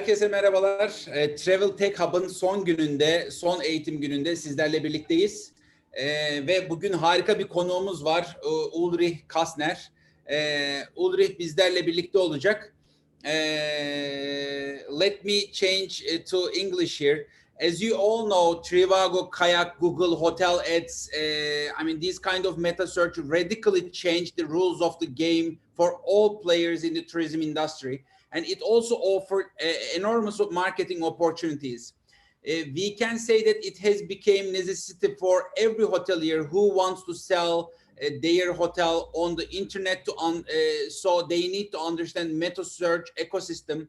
Herkese merhabalar. Travel Tech Hub'ın son gününde, son eğitim gününde sizlerle birlikteyiz. Ve bugün harika bir konuğumuz var. Ullrich Kastner. Ullrich bizlerle birlikte olacak. Let me change to English here. As you all know, Trivago, Kayak, Google, hotel ads, these kind of MetaSearch radically changed the rules of the game for all players in the tourism industry. And it also offered enormous marketing opportunities. We can say that it has become necessity for every hotelier who wants to sell their hotel on the internet. So they need to understand MetaSearch ecosystem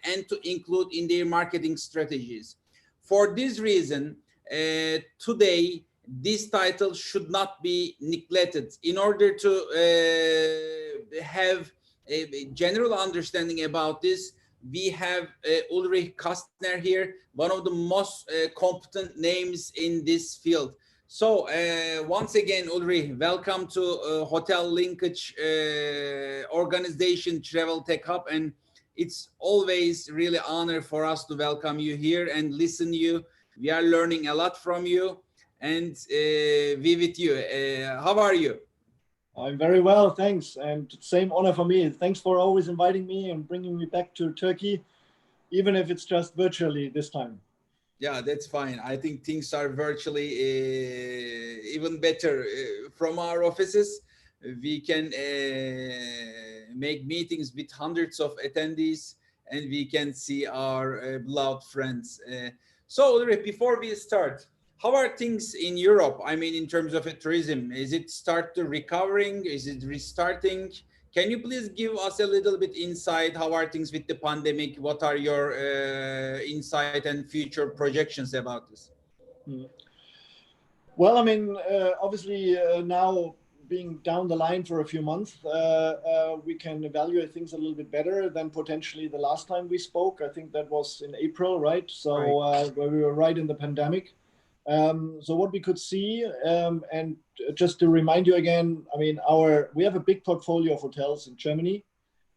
and to include in their marketing strategies. For this reason, today, this title should not be neglected. In order to have a general understanding about this, we have Ullrich Kastner here, one of the most competent names in this field. So once again, Ullrich, welcome to Hotel Linkage organization, Travel Tech Hub, and it's always really honor for us to welcome you here and listen to you. We are learning a lot from you, and we with you. How are you? I'm very well, thanks. And same honor for me. Thanks for always inviting me and bringing me back to Turkey, even if it's just virtually this time. Yeah, that's fine. I think things are virtually even better. From our offices, we can make meetings with hundreds of attendees and we can see our beloved friends. So, Ulrich, before we start, how are things in Europe? I mean, in terms of tourism, is it start to recovering? Is it restarting? Can you please give us a little bit insight? How are things with the pandemic? What are your insight and future projections about this? Well, obviously now being down the line for a few months, we can evaluate things a little bit better than potentially the last time we spoke. I think that was in April, right? So right. Where we were right in the pandemic. So what we could see, and just to remind you again, we have a big portfolio of hotels in Germany,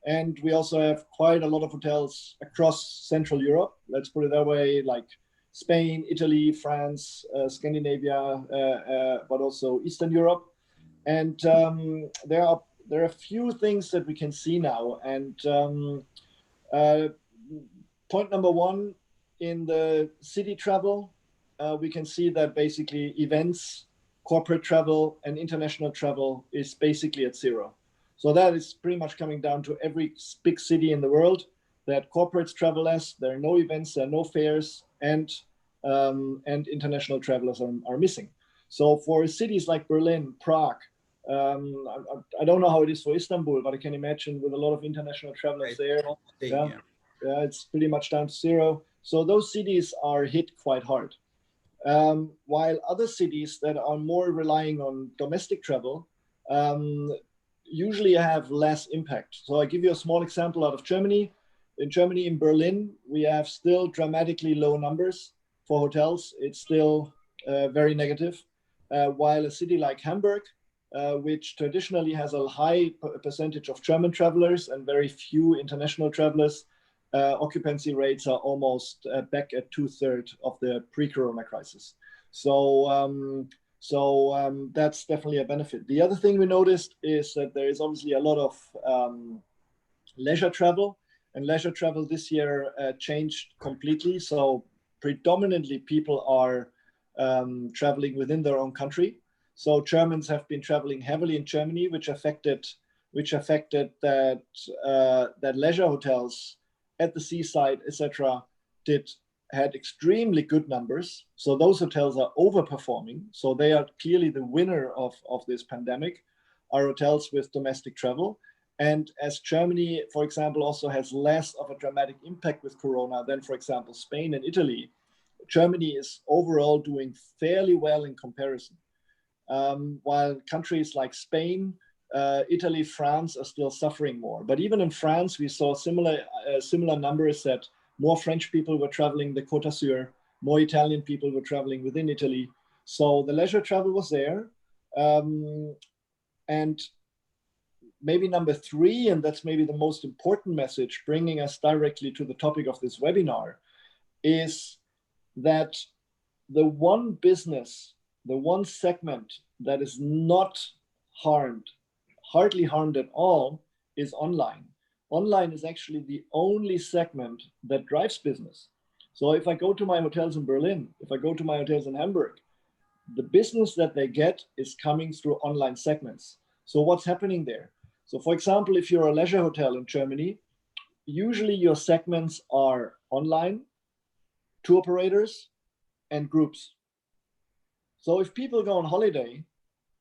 and we also have quite a lot of hotels across Central Europe. Let's put it that way, like Spain, Italy, France, Scandinavia, but also Eastern Europe. And there are a few things that we can see now. And point number one, in the city travel, we can see that basically events, corporate travel, and international travel is basically at zero. So that is pretty much coming down to every big city in the world, that corporates travel less, there are no events, there are no fairs, and international travelers are missing. So for cities like Berlin, Prague, I don't know how it is for Istanbul, but I can imagine with a lot of international travelers there, it's pretty much down to zero. So those cities are hit quite hard. While other cities that are more relying on domestic travel usually have less impact. So I give you a small example out of Germany. In Germany, in Berlin, we have still dramatically low numbers for hotels. It's still very negative. While a city like Hamburg, which traditionally has a high percentage of German travelers and very few international travelers, occupancy rates are almost back at 2/3 of the pre-corona crisis. So that's definitely a benefit. The other thing we noticed is that there is obviously a lot of leisure travel, and leisure travel this year changed completely. So predominantly people are traveling within their own country. So Germans have been traveling heavily in Germany, which affected that leisure hotels at the seaside, etc., had extremely good numbers. So those hotels are overperforming. So they are clearly the winner of this pandemic, are hotels with domestic travel. And as Germany, for example, also has less of a dramatic impact with Corona than, for example, Spain and Italy, Germany is overall doing fairly well in comparison. While countries like Spain, Italy, France are still suffering more. But even in France, we saw similar numbers, that more French people were traveling the Côte d'Azur, more Italian people were traveling within Italy. So the leisure travel was there. And maybe number three, and that's maybe the most important message, bringing us directly to the topic of this webinar, is that the one business, the one segment that is not harmed, hardly harmed at all, is online. Online is actually the only segment that drives business. So if I go to my hotels in Berlin, if I go to my hotels in Hamburg, the business that they get is coming through online segments. So what's happening there? So for example, if you're a leisure hotel in Germany, usually your segments are online, tour operators, and groups. So if people go on holiday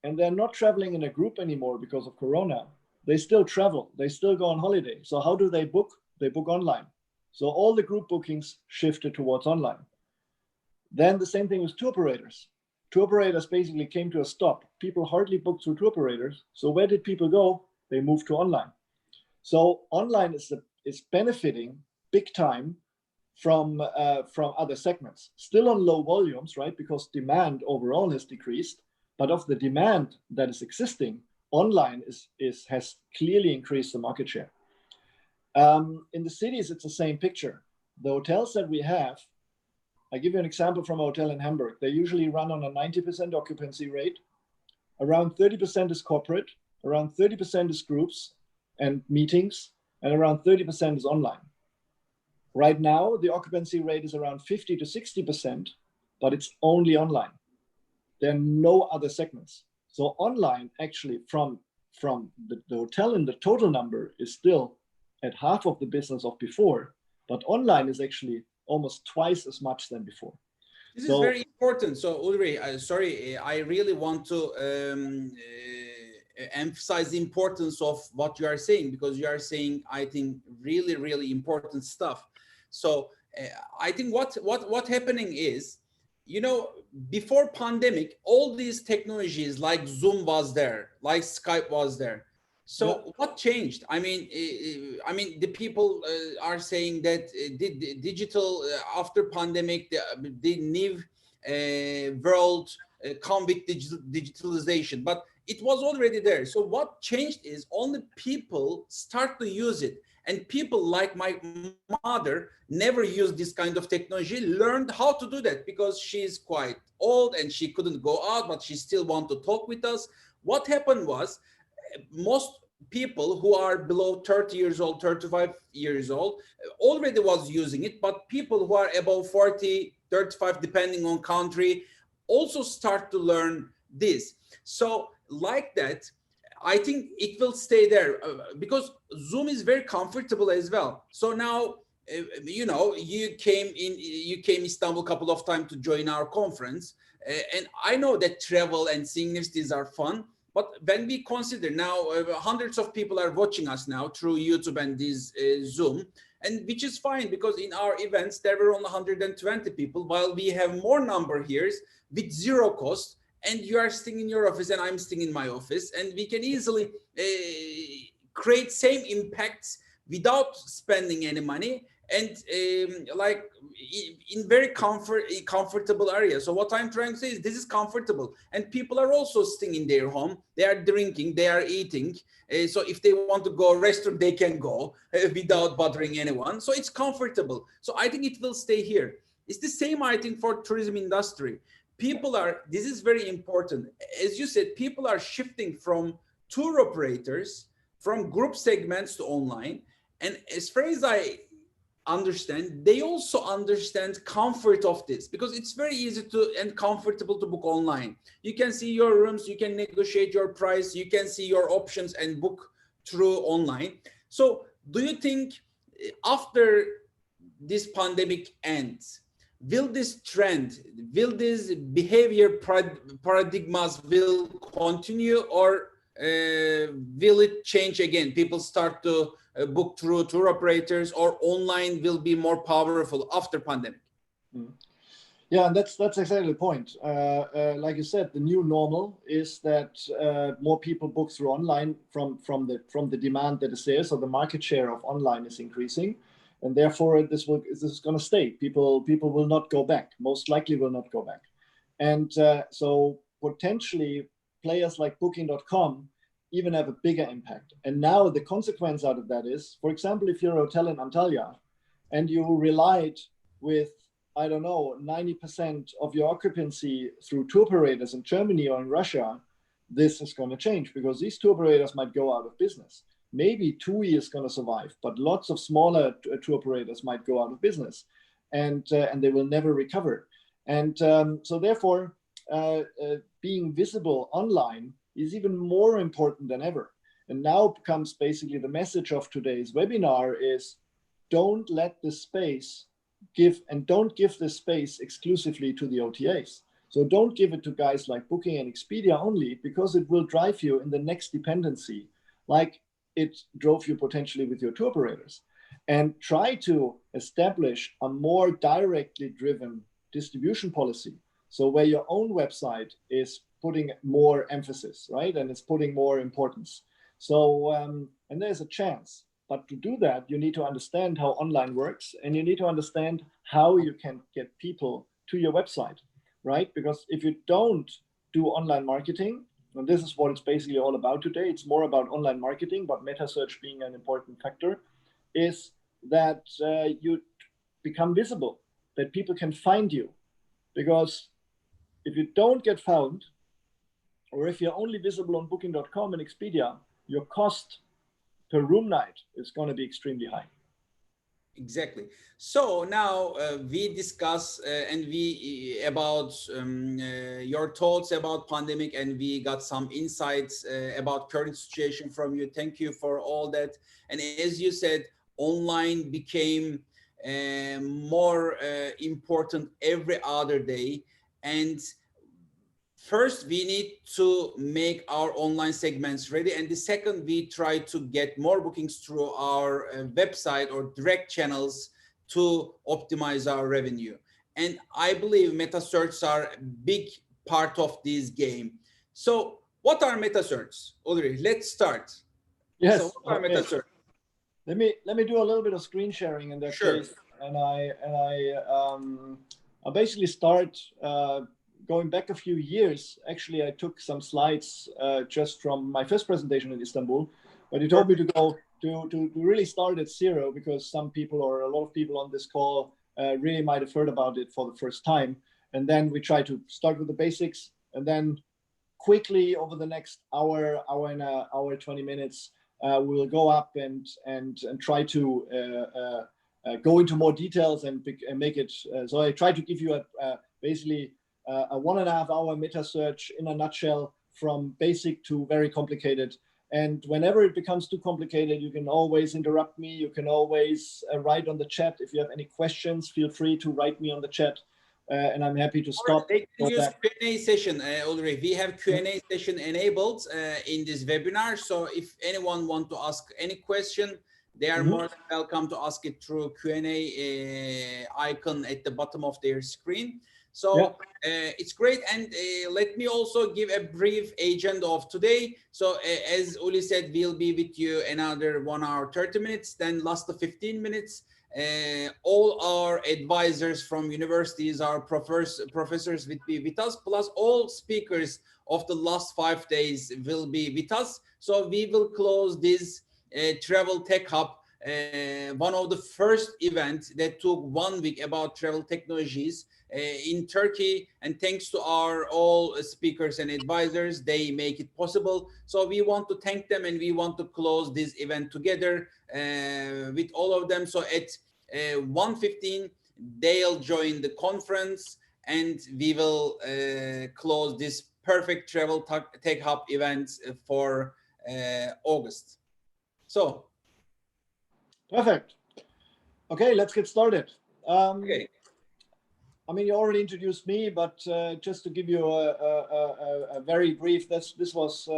and they're not traveling in a group anymore because of Corona, they still travel, they still go on holiday. So how do they book? They book online. So all the group bookings shifted towards online. Then the same thing with tour operators. Tour operators basically came to a stop. People hardly booked through tour operators. So where did people go? They moved to online. So online is benefiting big time from other segments. Still on low volumes, right? Because demand overall has decreased. But of the demand that is existing, online has clearly increased the market share. In the cities, it's the same picture. The hotels that we have, I give you an example from a hotel in Hamburg. They usually run on a 90% occupancy rate. Around 30% is corporate, around 30% is groups and meetings, and around 30% is online. Right now, the occupancy rate is around 50 to 60%, but it's only online. There are no other segments. So online, actually, from the hotel in the total number is still at half of the business of before, but online is actually almost twice as much than before. This is very important. So Ullrich, sorry, I really want to emphasize the importance of what you are saying, because you are saying, I think, really, really important stuff. So I think what happening is, you know, before pandemic, all these technologies like Zoom was there, like Skype was there. So what changed? I mean, the people are saying that the digital after pandemic, the new world come with digitalization, but it was already there. So what changed is only people start to use it. And people like my mother never used this kind of technology, learned how to do that because she's quite old and she couldn't go out, but she still want to talk with us. What happened was, most people who are below 30 years old, 35 years old, already was using it, but people who are above 40, 35, depending on country, also start to learn this. So like that, I think it will stay there because Zoom is very comfortable as well. So now, you know, you came Istanbul a couple of times to join our conference, and I know that travel and seeing new cities are fun. But when we consider now, hundreds of people are watching us now through YouTube and this Zoom, and which is fine because in our events there were only 120 people, while we have more number here with zero cost. And you are sitting in your office and I'm sitting in my office, and we can easily create same impacts without spending any money, and like in very comfortable area. So what I'm trying to say is this is comfortable, and people are also sitting in their home, they are drinking, they are eating, so if they want to go restaurant they can go without bothering anyone. So it's comfortable. So I think it will stay here. It's the same, I think, for tourism industry. People are, this is very important, as you said, people are shifting from tour operators, from group segments to online. And as far as I understand, they also understand comfort of this, because it's very easy to and comfortable to book online. You can see your rooms, you can negotiate your price, you can see your options and book through online. So do you think after this pandemic ends, will this trend, will this behavior paradigmas will continue, or will it change again? People start to book through tour operators, or online will be more powerful after pandemic? Yeah, and that's exactly the point. Like you said, the new normal is that more people book through online from the demand that is there. So the market share of online is increasing, and therefore this is going to stay. People will not go back. Most likely will not go back, and so potentially players like Booking.com even have a bigger impact. And now the consequence out of that is, for example, if you're a hotel in Antalya and you relied with, I don't know, 90% of your occupancy through tour operators in Germany or in Russia, this is going to change because these tour operators might go out of business. Maybe TUI is going to survive, but lots of smaller tour operators might go out of business, and they will never recover. And so therefore, being visible online is even more important than ever. And now comes basically the message of today's webinar is, don't let the space don't give the space exclusively to the OTAs. So don't give it to guys like Booking and Expedia only, because it will drive you in the next dependency, like it drove you potentially with your tour operators. And try to establish a more directly driven distribution policy. So where your own website is putting more emphasis, right? And it's putting more importance. So, and there's a chance. But to do that, you need to understand how online works, and you need to understand how you can get people to your website, right? Because if you don't do online marketing, and this is what it's basically all about today, it's more about online marketing, but MetaSearch being an important factor, is that you become visible, that people can find you. Because if you don't get found, or if you're only visible on Booking.com and Expedia, your cost per room night is going to be extremely high. Exactly. So now we discuss and we about your thoughts about pandemic, and we got some insights about current situation from you. Thank you for all that. And as you said, online became more important every other day. And first, we need to make our online segments ready. And the second, we try to get more bookings through our website or direct channels to optimize our revenue. And I believe MetaSearch are a big part of this game. So what are MetaSearch? Ullrich, let's start. Yes. So what are Okay. MetaSearch? Let me do a little bit of screen sharing in that Sure. case. And I'll basically start going back a few years. Actually, I took some slides just from my first presentation in Istanbul, but he told me to go to really start at zero, because some people, or a lot of people on this call, really might have heard about it for the first time. And then we try to start with the basics, and then quickly over the next hour and a hour, 20 minutes, we will go up and try to go into more details and make it. So I try to give you basically a 1.5 hour MetaSearch in a nutshell, from basic to very complicated. And whenever it becomes too complicated, you can always interrupt me. You can always write on the chat. If you have any questions, feel free to write me on the chat, and I'm happy to stop. They can use Q&A session, Ullrich. We have Q&A session enabled in this webinar. So if anyone wants to ask any question, they are more than welcome to ask it through Q&A icon at the bottom of their screen. So it's great. And let me also give a brief agenda of today. So as Uli said, we'll be with you another 1 hour, 30 minutes, then last 15 minutes. All our advisors from universities, our professors will be with us, plus all speakers of the last 5 days will be with us. So we will close this Travel Tech Hub, one of the first events that took 1 week about travel technologies in Turkey, and thanks to our all speakers and advisors, they make it possible. So we want to thank them, and we want to close this event together with all of them. So at 1:15 they'll join the conference, and we will close this perfect Travel Tech Hub event for August. So perfect. Okay, let's get started. Okay. I mean, you already introduced me, but just to give you a very brief, this was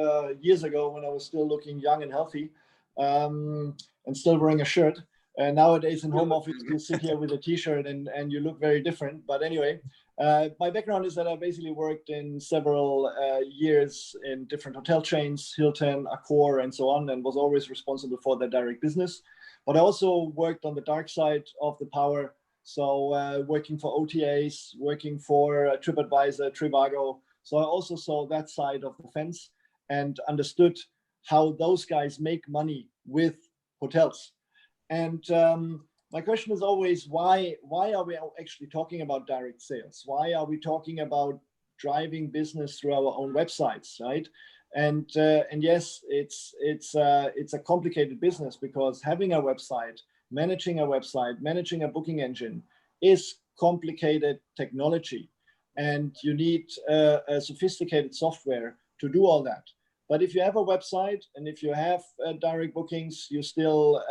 years ago when I was still looking young and healthy, and still wearing a shirt. And nowadays in home office, you sit here with a t-shirt and you look very different. But anyway, my background is that I basically worked in several years in different hotel chains, Hilton, Accor, and so on, and was always responsible for their direct business. But I also worked on the dark side of the power. So working for OTAs, working for TripAdvisor, Trivago. So I also saw that side of the fence and understood how those guys make money with hotels. And my question is always, why are we actually talking about direct sales? Why are we talking about driving business through our own websites, right? And yes, it's a complicated business, because having a website, managing a booking engine is complicated technology, and you need a sophisticated software to do all that. But if you have a website and if you have direct bookings, you still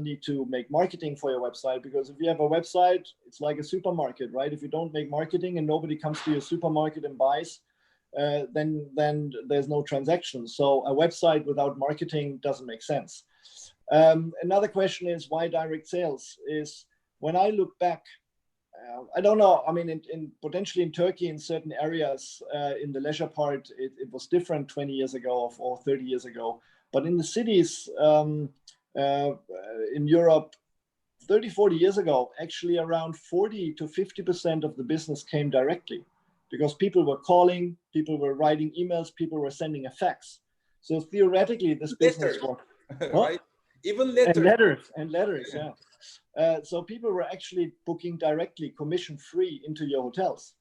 need to make marketing for your website, because if you have a website, it's like a supermarket, right? If you don't make marketing and nobody comes to your supermarket and buys, then there's no transaction. So a website without marketing doesn't make sense. Another question is, why direct sales? Is when I look back, I don't know. I mean, in potentially in Turkey, in certain areas, in the leisure part, it was different 20 years ago or 30 years ago. But in the cities in Europe, 30, 40 years ago, actually around 40 to 50% of the business came directly, because people were calling, people were writing emails, people were sending a fax. So theoretically, this business was right? Even letters. And letters, yeah. So people were actually booking directly, commission-free, into your hotels.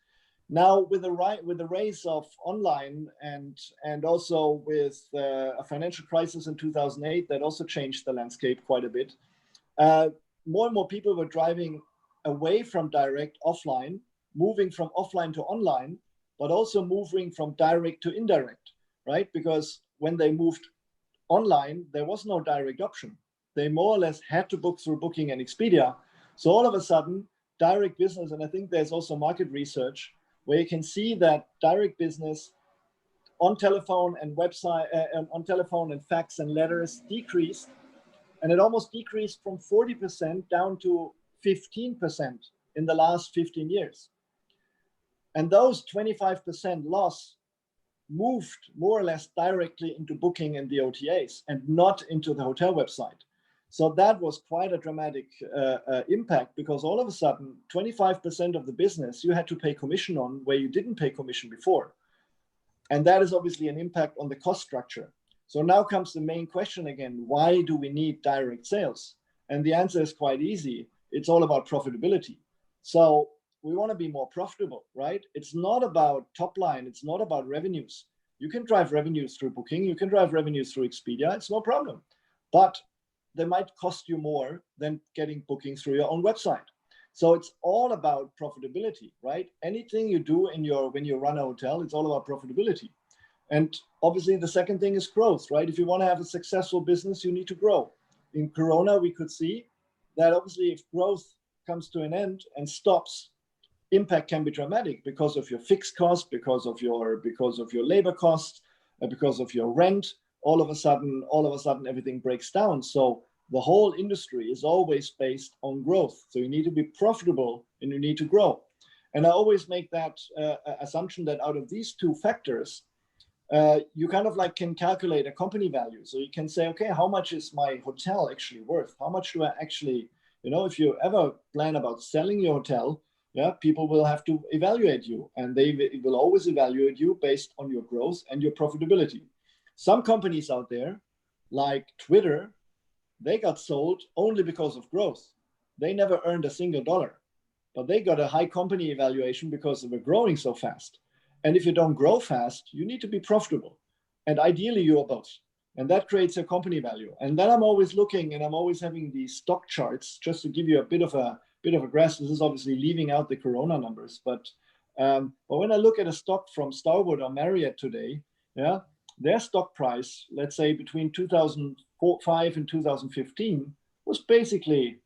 Now, with the rise of online and also with a financial crisis in 2008, that also changed the landscape quite a bit. More and more people were driving away from direct offline, moving from offline to online, but also moving from direct to indirect, right? Because when they moved online, there was no direct option. They more or less had to book through Booking and Expedia. So all of a sudden, direct business, and I think there's also market research where you can see that direct business on telephone and website, on telephone and fax and letters decreased, and it almost decreased from 40% down to 15% in the last 15 years. And those 25% loss moved more or less directly into Booking and the OTAs and not into the hotel website. So that was quite a dramatic impact, because all of a sudden, 25% of the business you had to pay commission on where you didn't pay commission before. And that is obviously an impact on the cost structure. So now comes the main question again, why do we need direct sales? And the answer is quite easy. It's all about profitability. So we want to be more profitable, right? It's not about top line. It's not about revenues. You can drive revenues through Booking. You can drive revenues through Expedia. It's no problem. But they might cost you more than getting bookings through your own website. So it's all about profitability, right? Anything you do when you run a hotel, it's all about profitability. And obviously the second thing is growth, right? If you want to have a successful business, you need to grow. In Corona, we could see that obviously if growth comes to an end and stops, impact can be dramatic because of your fixed costs, because of your labor costs, because of your rent. All of a sudden everything breaks down. So the whole industry is always based on growth. So you need to be profitable and you need to grow. And I always make that assumption that out of these two factors, you kind of like can calculate a company value. So you can say, okay, how much is my hotel actually worth? How much do I actually, if you ever plan about selling your hotel, yeah, people will have to evaluate you, and they will always evaluate you based on your growth and your profitability. Some companies out there, like Twitter, they got sold only because of growth. They never earned a single dollar, but they got a high company evaluation because they were growing so fast. And if you don't grow fast, you need to be profitable. And ideally, you are both. And that creates a company value. And then I'm always looking, and I'm always having these stock charts just to give you a bit of a grasp. This is obviously leaving out the Corona numbers, but when I look at a stock from Starwood or Marriott today, yeah, their stock price, let's say between 2005 and 2015, was basically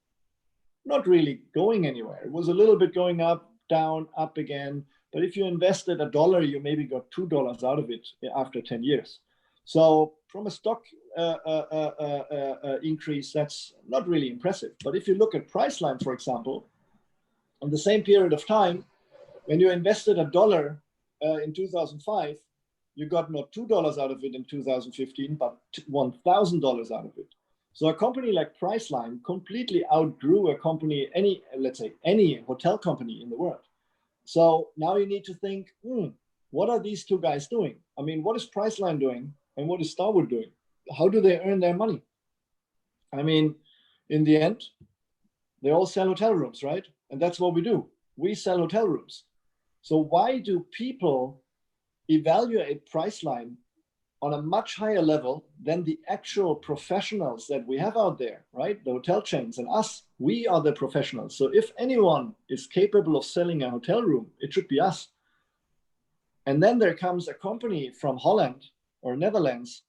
not really going anywhere. It was a little bit going up, down, up again. But if you invested $1, you maybe got $2 out of it after 10 years. So from a stock increase, that's not really impressive. But if you look at Priceline, for example, in the same period of time, when you invested $1 in 2005, you got not $2 out of it in 2015, but $1,000 out of it. So a company like Priceline completely outgrew a company, any hotel company in the world. So now you need to think, what are these two guys doing? I mean, what is Priceline doing and what is Starwood doing? how do they earn their money? I mean, in the end, they all sell hotel rooms, right? And that's what we do. We sell hotel rooms. So why do people evaluate Priceline on a much higher level than the actual professionals that we have out there, right? The hotel chains and us, we are the professionals. So if anyone is capable of selling a hotel room, it should be us. And then there comes a company from Holland or Netherlands,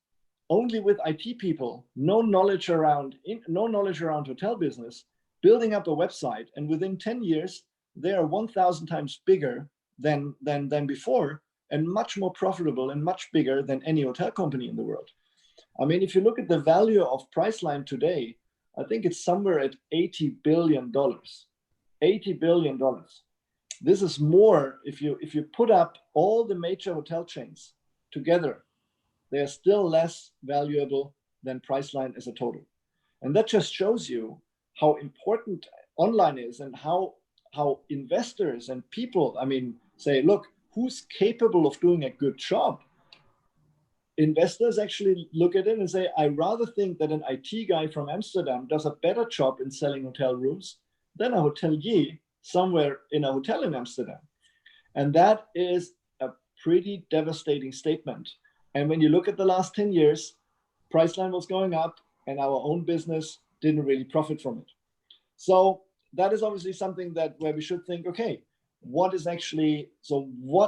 only with IT people, no knowledge around hotel business, building up a website, and within 10 years, they are 1,000 times bigger than before, and much more profitable and much bigger than any hotel company in the world. I mean, if you look at the value of Priceline today, I think it's somewhere at $80 billion. $80 billion. This is more, if you put up all the major hotel chains together, they are still less valuable than Priceline as a total. And that just shows you how important online is, and how investors and people, I mean, say, look, who's capable of doing a good job? Investors actually look at it and say, I rather think that an IT guy from Amsterdam does a better job in selling hotel rooms than a hotelier somewhere in a hotel in Amsterdam. And that is a pretty devastating statement. And when you look at the last 10 years, Priceline was going up and our own business didn't really profit from it. So that is obviously something where we should think, okay,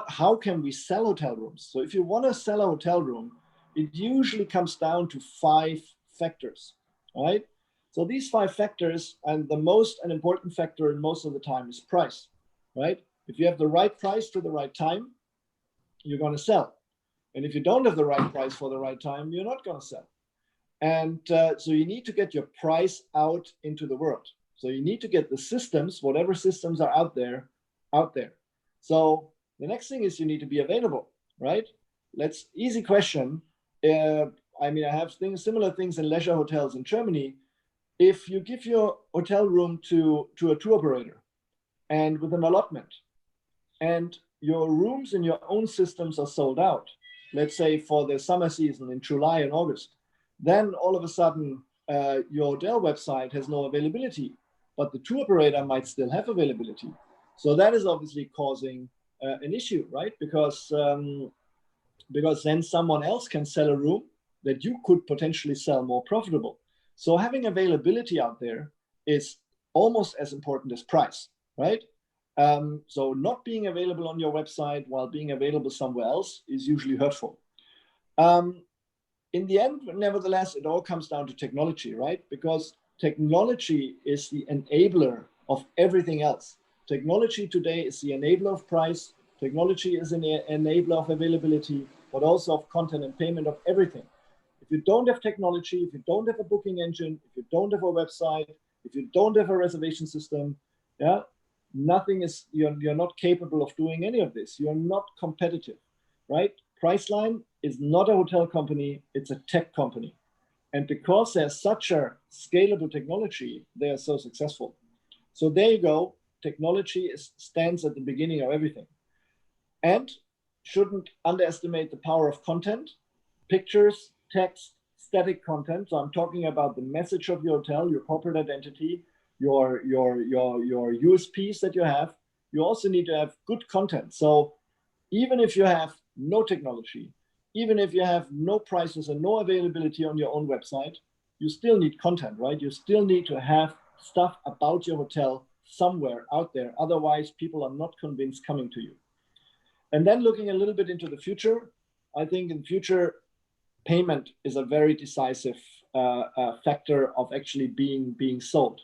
how can we sell hotel rooms? So if you want to sell a hotel room, it usually comes down to 5 factors, right? So these 5 factors, and the most an important factor in most of the time is price, right? If you have the right price to the right time, you're going to sell. And if you don't have the right price for the right time, you're not going to sell. And so you need to get your price out into the world. So you need to get the systems, whatever systems are out there. So the next thing is you need to be available, right? Easy question. I mean, I have similar things in leisure hotels in Germany. If you give your hotel room to a tour operator and with an allotment, and your rooms in your own systems are sold out, let's say for the summer season in July and August, then all of a sudden your hotel website has no availability, but the tour operator might still have availability. So that is obviously causing an issue, right? Because then someone else can sell a room that you could potentially sell more profitable. So having availability out there is almost as important as price, right? So not being available on your website while being available somewhere else is usually hurtful. In the end, nevertheless, it all comes down to technology, right? Because technology is the enabler of everything else. Technology today is the enabler of price. Technology is an enabler of availability, but also of content and payment, of everything. If you don't have technology, if you don't have a booking engine, if you don't have a website, if you don't have a reservation system, you're not capable of doing any of this. You're not competitive, right? Priceline is not a hotel company, it's a tech company. And because there's such a scalable technology, they are so successful. So there you go. Technology stands at the beginning of everything. And shouldn't underestimate the power of content, pictures, text, static content. So I'm talking about the message of your hotel, your corporate identity, your USPs that you have. You also need to have good content. So even if you have no technology, even if you have no prices and no availability on your own website, you still need content, right? You still need to have stuff about your hotel somewhere out there. Otherwise, people are not convinced coming to you. And then looking a little bit into the future, I think in future, payment is a very decisive factor of actually being sold.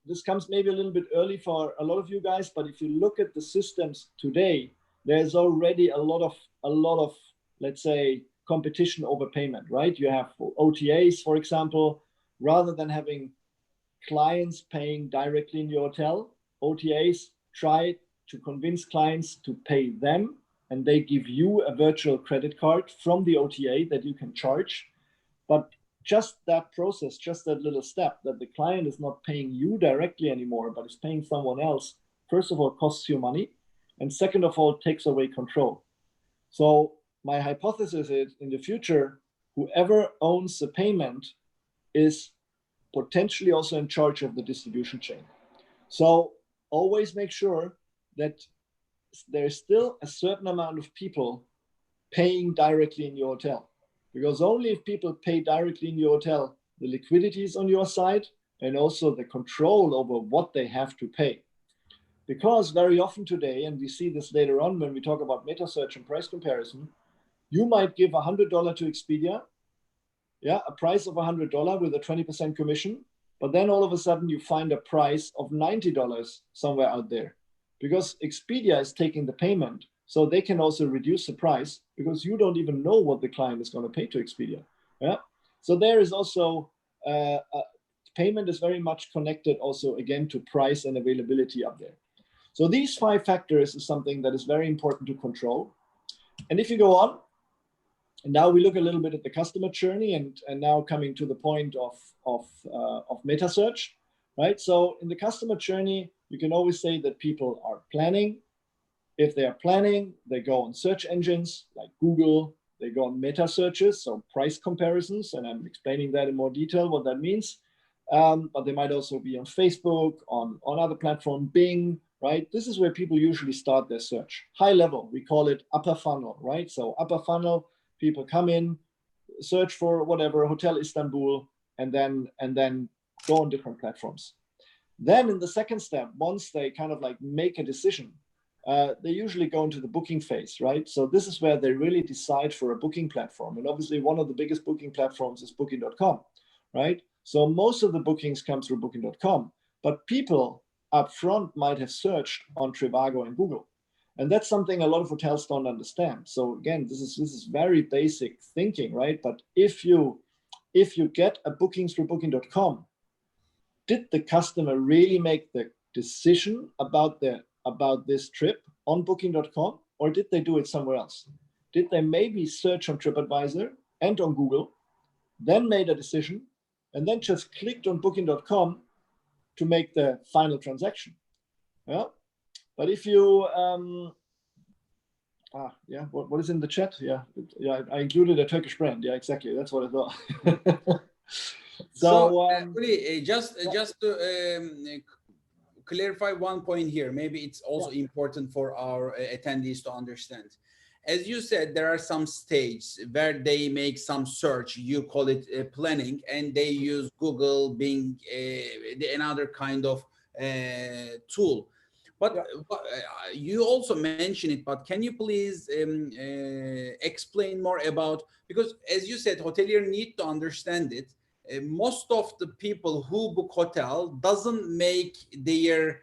This comes maybe a little bit early for a lot of you guys, but if you look at the systems today, there's already a lot of, let's say, competition over payment, right? You have OTAs, for example, rather than having clients paying directly in your hotel, OTAs try to convince clients to pay them, and they give you a virtual credit card from the OTA that you can charge. But just that process, just that little step, that the client is not paying you directly anymore, but is paying someone else, first of all, costs you money, and second of all, takes away control. So my hypothesis is, in the future, whoever owns the payment is potentially also in charge of the distribution chain. So always make sure that there's still a certain amount of people paying directly in your hotel, because only if people pay directly in your hotel, the liquidity is on your side and also the control over what they have to pay. Because very often today, and we see this later on when we talk about MetaSearch and price comparison, you might give $100 to Expedia, a price of $100 with a 20% commission, but then all of a sudden you find a price of $90 somewhere out there, because Expedia is taking the payment, so they can also reduce the price because you don't even know what the client is going to pay to Expedia. So there is also payment is very much connected also again to price and availability up there. So these 5 factors is something that is very important to control. And if you go on, and now we look a little bit at the customer journey, and now coming to the point of MetaSearch, right? So in the customer journey, you can always say that people are planning. If they are planning, they go on search engines like Google, they go on meta searches, so price comparisons, and I'm explaining that in more detail, what that means. But they might also be on Facebook, on other platforms, Bing, right? This is where people usually start their search. High level, we call it upper funnel, right? So upper funnel, people come in, search for whatever, Hotel Istanbul, and then go on different platforms. Then in the second step, once they kind of like make a decision, they usually go into the booking phase, right? So this is where they really decide for a booking platform. And obviously one of the biggest booking platforms is booking.com, right? So most of the bookings come through booking.com, but people up front might have searched on Trivago and Google. And that's something a lot of hotels don't understand. So again, this is very basic thinking, right? But if you get a booking through booking.com, did the customer really make the decision about this trip on booking.com, or did they do it somewhere else? Did they maybe search on TripAdvisor and on Google, then made a decision, and then just clicked on booking.com to make the final transaction? Yeah. But if you, what is in the chat? Yeah, I included a Turkish brand. Yeah, exactly. That's what I thought. Really, just to clarify one point here, maybe it's also important for our attendees to understand. As you said, there are some stages where they make some search, you call it planning, and they use Google, Bing, another kind of tool. But you also mentioned it, but can you please explain more about, because as you said, hotelier need to understand it. Most of the people who book hotel doesn't make their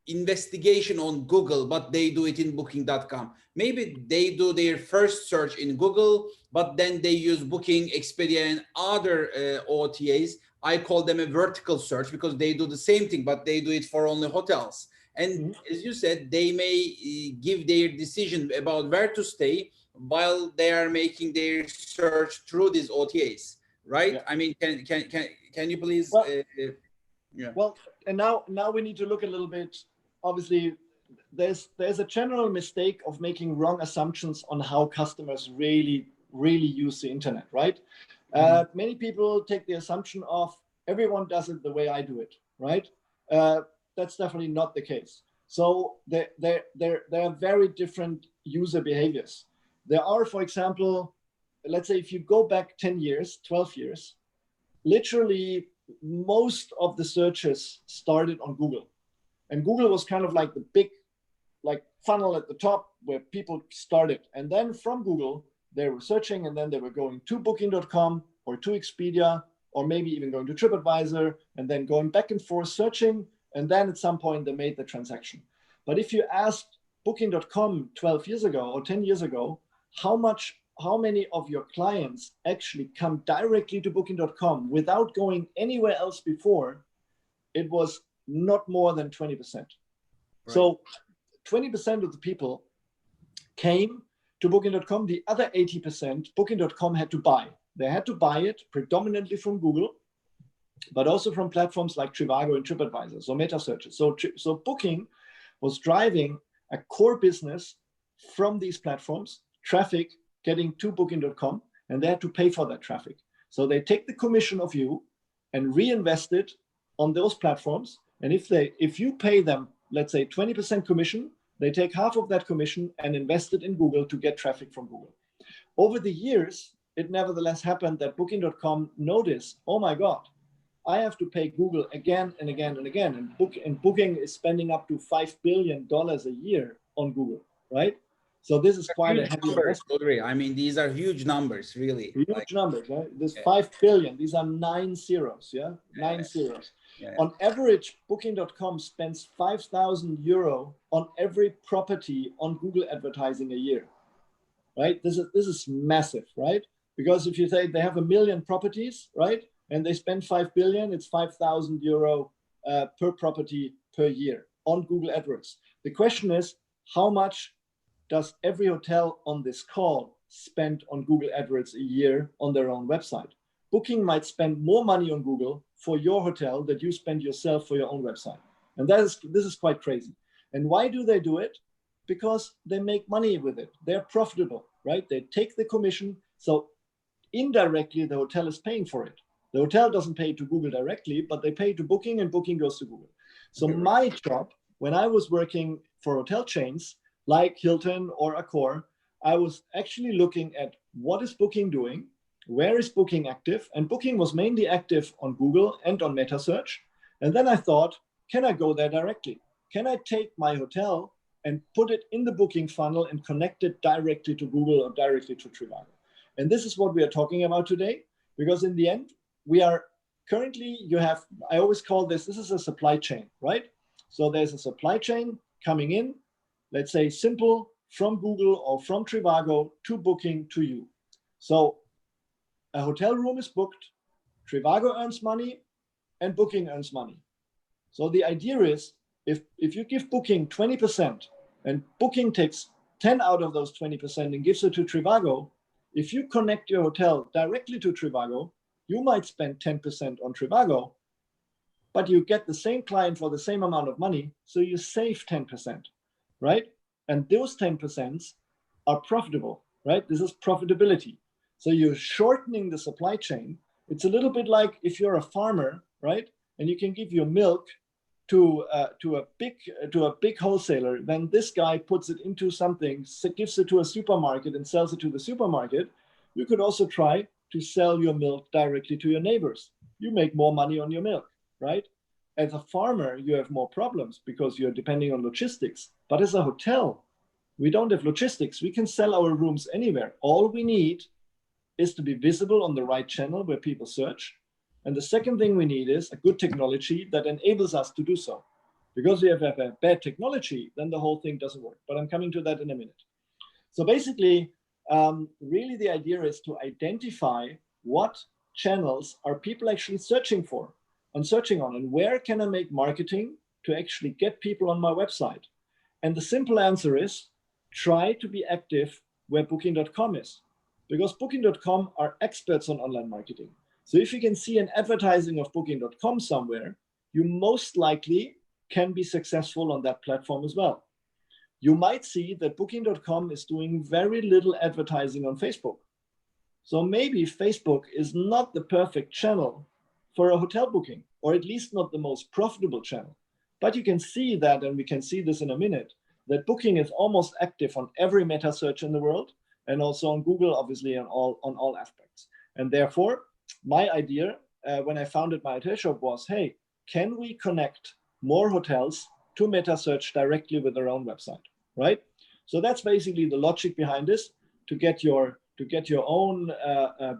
investigation on Google, but they do it in booking.com. Maybe they do their first search in Google, but then they use Booking, Expedia, and other OTAs. I call them a vertical search because they do the same thing, but they do it for only hotels. And as you said, they may give their decision about where to stay while they are making their search through these OTAs, right? Yeah. I mean, can you please? Well, and now we need to look a little bit. Obviously, there's a general mistake of making wrong assumptions on how customers really use the internet, right? Many people take the assumption of everyone does it the way I do it, right? That's definitely not the case. So there are very different user behaviors. There are, for example, let's say if you go back 10 years, 12 years, literally most of the searches started on Google. And Google was kind of like the big funnel at the top where people started. And then from Google, they were searching, and then they were going to booking.com or to Expedia, or maybe even going to TripAdvisor, and then going back and forth searching. And then at some point they made the transaction. But if you asked booking.com 12 years ago or 10 years ago, how many of your clients actually come directly to booking.com without going anywhere else before, it was not more than 20%. Right. So 20% of the people came to booking.com. The other 80%, booking.com had to buy. They had to buy it predominantly from Google, but also from platforms like Trivago and TripAdvisor, so meta searches. So Booking was driving a core business from these platforms, traffic getting to booking.com, and they had to pay for that traffic. So they take the commission of you and reinvest it on those platforms. And if you pay them, let's say 20% commission, they take half of that commission and invest it in Google to get traffic from Google. Over the years, it nevertheless happened that Booking.com noticed, oh my God, I have to pay Google again and again and again. And Booking is spending up to $5 billion a year on Google, right? So this is quite a heavy investment. I mean, these are huge numbers, really. Huge numbers, right? This 5 billion, these are 9 zeros, yeah? 9 zeros. Yeah. On average, Booking.com spends €5,000 on every property on Google advertising a year, right? This is massive, right? Because if you say they have 1 million properties, right? And they spend 5 billion, it's €5,000 per property per year on Google AdWords. The question is, how much does every hotel on this call spend on Google AdWords a year on their own website? Booking might spend more money on Google for your hotel than you spend yourself for your own website. And this is quite crazy. And why do they do it? Because they make money with it. They're profitable, right? They take the commission. So indirectly, the hotel is paying for it. The hotel doesn't pay to Google directly, but they pay to Booking, and Booking goes to Google. So my job, when I was working for hotel chains like Hilton or Accor, I was actually looking at what is Booking doing, where is Booking active, and Booking was mainly active on Google and on MetaSearch. And then I thought, can I go there directly? Can I take my hotel and put it in the Booking funnel and connect it directly to Google or directly to Trivago? And this is what we are talking about today, because in the end, we are currently, I always call this is a supply chain, right? So there's a supply chain coming in, let's say simple, from Google or from Trivago to Booking to you. So a hotel room is booked, Trivago earns money, and Booking earns money. So the idea is, if you give Booking 20% and Booking takes 10 out of those 20% and gives it to Trivago, if you connect your hotel directly to Trivago, you might spend 10% on Trivago, but you get the same client for the same amount of money, so you save 10%, right? And those 10% are profitable, right? This is profitability. So you're shortening the supply chain. It's a little bit like if you're a farmer, right? And you can give your milk to a big wholesaler, then this guy puts it into something, gives it to a supermarket and sells it to the supermarket. You could also try to sell your milk directly to your neighbors. You make more money on your milk, right? As a farmer, you have more problems because you're depending on logistics. But as a hotel, we don't have logistics. We can sell our rooms anywhere. All we need is to be visible on the right channel where people search. And the second thing we need is a good technology that enables us to do so. Because we have a bad technology, then the whole thing doesn't work. But I'm coming to that in a minute. So basically, really the idea is to identify what channels are people actually searching for and searching on, and where can I make marketing to actually get people on my website? And the simple answer is try to be active where Booking.com is, because Booking.com are experts on online marketing. So if you can see an advertising of Booking.com somewhere, you most likely can be successful on that platform as well. You might see that Booking.com is doing very little advertising on Facebook. So maybe Facebook is not the perfect channel for a hotel booking, or at least not the most profitable channel. But you can see that, and we can see this in a minute, that Booking is almost active on every meta search in the world, and also on Google, obviously, on all aspects. And therefore, my idea when I founded my hotel shop was, hey, can we connect more hotels to MetaSearch directly with their own website, right? So that's basically the logic behind this, to get your own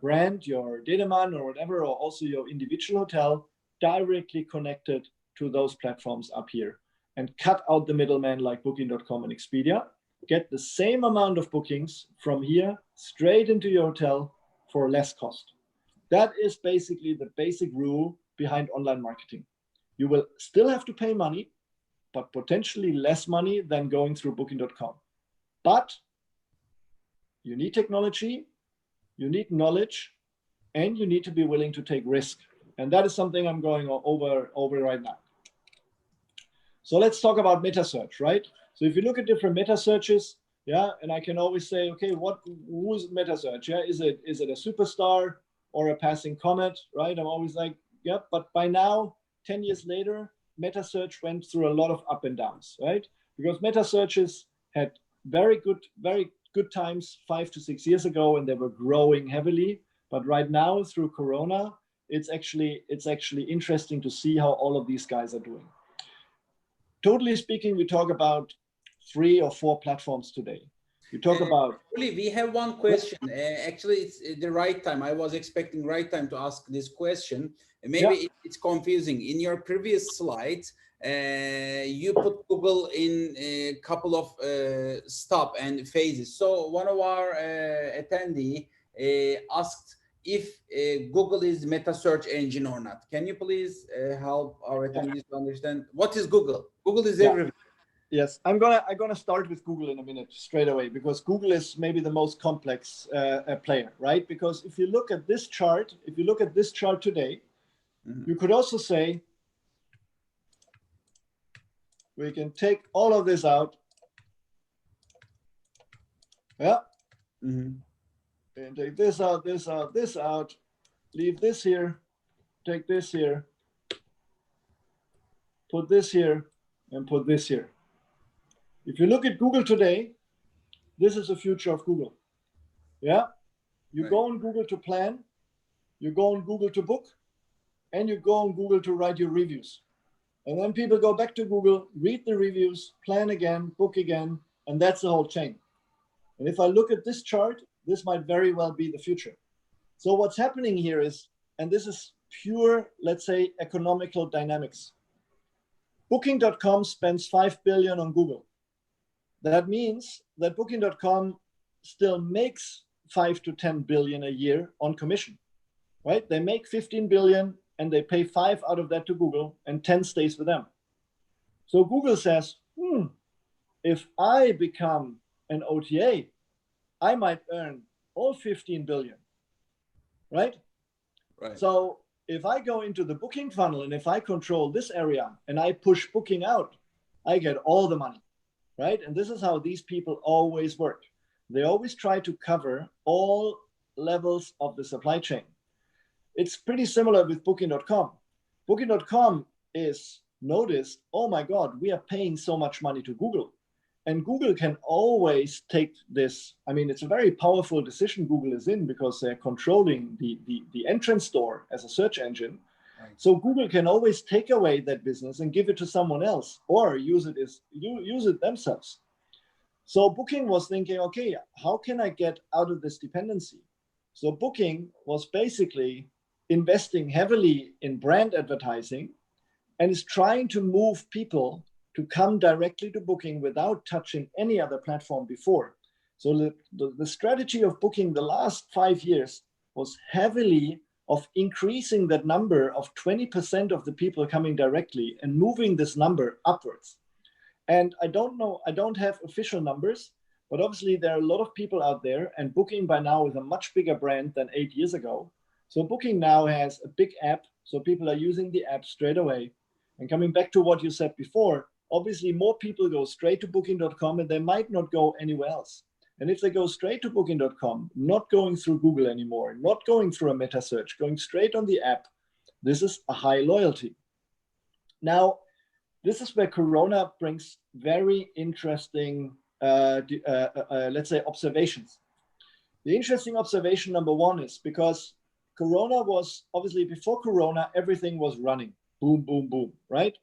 brand, your Dedeman or whatever, or also your individual hotel directly connected to those platforms up here, and cut out the middleman like Booking.com and Expedia. Get the same amount of bookings from here straight into your hotel for less cost. That is basically the basic rule behind online marketing. You will still have to pay money, but potentially less money than going through Booking.com. But you need technology, you need knowledge, and you need to be willing to take risk. And that is something I'm going over right now. So let's talk about MetaSearch, right? So if you look at different meta searches, Yeah, and I can always say, okay, who's MetaSearch? Yeah, is it a superstar or a passing comet? Right? I'm always like, yeah. But by now, 10 years later, MetaSearch went through a lot of up and downs, right? Because MetaSearches had very good times 5 to 6 years ago, and they were growing heavily. But right now, through Corona, it's actually interesting to see how all of these guys are doing. Totally speaking, we talk about 3 or 4 platforms today. We talk about. We have one question. Actually, it's the right time. I was expecting right time to ask this question. Maybe Yeah. it's confusing. In your previous slides, you put Google in a couple of stop and phases. So one of our attendee asked if Google is meta search engine or not. Can you please help our attendees to understand what is Google? Google is Yeah. everywhere. Yes, I'm gonna start with Google in a minute straight away, because Google is maybe the most complex player, right? Because if you look at this chart, today, you could also say we can take all of this out, yeah, and take this out, this out, leave this here, take this here, put this here, and put this here. If you look at Google today, this is the future of Google. Yeah, you go on Google to plan, you go on Google to book, and you go on Google to write your reviews. And then people go back to Google, read the reviews, plan again, book again, and that's the whole chain. And if I look at this chart, this might very well be the future. So what's happening here is, and this is pure, let's say, economical dynamics. Booking.com spends 5 billion on Google. That means that Booking.com still makes 5 to 10 billion a year on commission, right? They make 15 billion and they pay 5 out of that to Google, and 10 stays with them. So Google says, if I become an OTA, I might earn all 15 billion, right? So if I go into the booking funnel and if I control this area and I push booking out, I get all the money, right? And this is how these people always work. They always try to cover all levels of the supply chain. It's pretty similar with Booking.com. Booking.com is noticed, oh my God, we are paying so much money to Google. And Google can always take this. I mean, it's a very powerful decision Google is in, because they're controlling the entrance door as a search engine. Right. So Google can always take away that business and give it to someone else, or use it themselves. So Booking was thinking, okay, how can I get out of this dependency? So Booking was basically investing heavily in brand advertising and is trying to move people to come directly to Booking without touching any other platform before. So the strategy of Booking the last 5 years was heavily of increasing that number of 20% of the people coming directly and moving this number upwards. And I don't have official numbers, but obviously there are a lot of people out there, and Booking by now is a much bigger brand than 8 years ago. So Booking now has a big app, so people are using the app straight away. And coming back to what you said before, obviously more people go straight to Booking.com and they might not go anywhere else. And if they go straight to Booking.com, not going through Google anymore, not going through a MetaSearch, going straight on the app, this is a high loyalty. Now, this is where Corona brings very interesting, let's say, observations. The interesting observation number one is, because Corona was, obviously before Corona, everything was running. Boom, boom, boom, right?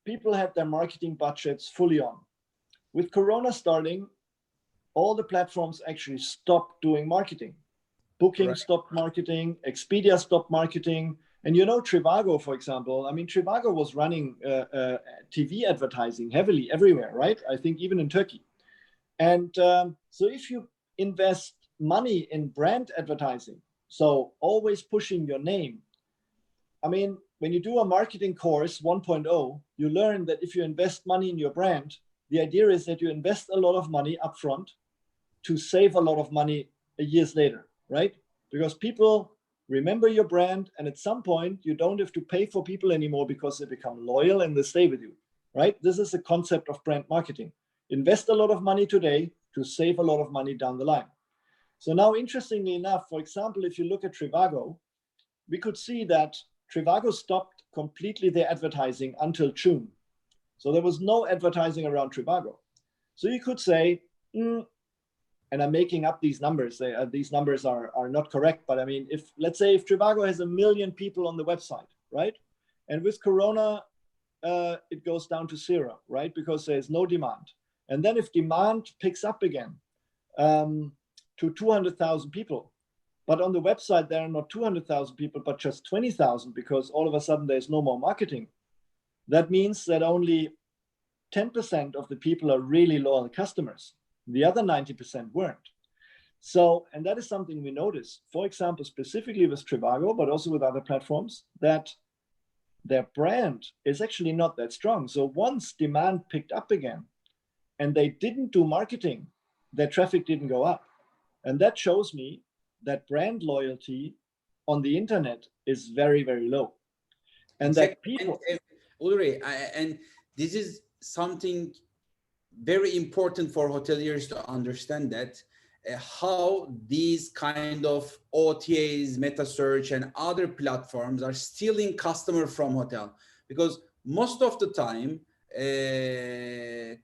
People had their marketing budgets fully on. With Corona starting, all the platforms actually stopped doing marketing. Booking stopped marketing, Expedia stopped marketing. And Trivago, for example, I mean, Trivago was running TV advertising heavily everywhere, right? I think even in Turkey. And so if you invest money in brand advertising, so always pushing your name, I mean, when you do a marketing course 1.0, you learn that if you invest money in your brand, the idea is that you invest a lot of money upfront to save a lot of money years later, right? Because people remember your brand, and at some point you don't have to pay for people anymore because they become loyal and they stay with you, right? This is the concept of brand marketing. Invest a lot of money today to save a lot of money down the line. So now, interestingly enough, for example, if you look at Trivago, we could see that Trivago stopped completely their advertising until June. So there was no advertising around Trivago. So you could say, and I'm making up these numbers. These numbers are not correct, but I mean, if let's say if Trivago has 1 million people on the website, right? And with Corona, it goes down to 0, right? Because there's no demand. And then if demand picks up again to 200,000 people, but on the website, there are not 200,000 people, but just 20,000 because all of a sudden there's no more marketing. That means that only 10% of the people are really loyal customers. The other 90% weren't. So, and that is something we notice, for example, specifically with Trivago, but also with other platforms, that their brand is actually not that strong. So once demand picked up again and they didn't do marketing, their traffic didn't go up. And that shows me that brand loyalty on the internet is very, very low. And exactly. that people... And Ullrich, and this is something very important for hoteliers to understand, that how these kind of OTAs, MetaSearch, and other platforms are stealing customer from hotel, because most of the time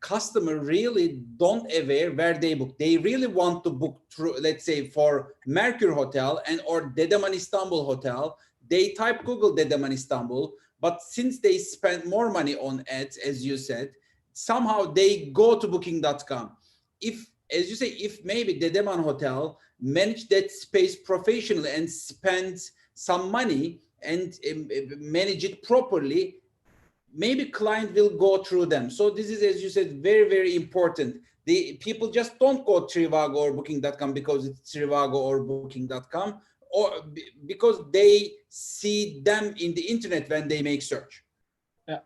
customer really don't aware where they book. They really want to book through, let's say, for Mercure Hotel and or Dedeman Istanbul Hotel. They type Google Dedeman Istanbul, but since they spend more money on ads, as you said, somehow they go to booking.com. If, as you say, if maybe the Dedeman Hotel manage that space professionally and spend some money and manage it properly, maybe client will go through them. So this is, as you said, very, very important. The people just don't go Trivago or booking.com because it's Trivago or booking.com, or because they see them in the internet when they make search. Yeah.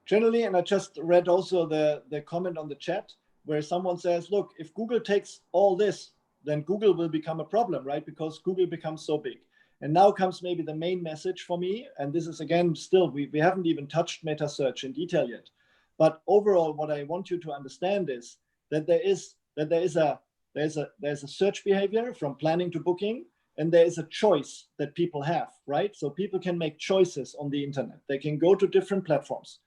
Generally, and I just read also the comment on the chat where someone says, look, if Google takes all this, then Google will become a problem, right? Because Google becomes so big. And now comes maybe the main message for me. And this is, again, still, we haven't even touched MetaSearch in detail yet. But overall, what I want you to understand is that there's a search behavior from planning to booking, and there is a choice that people have, right? So people can make choices on the internet. They can go to different platforms.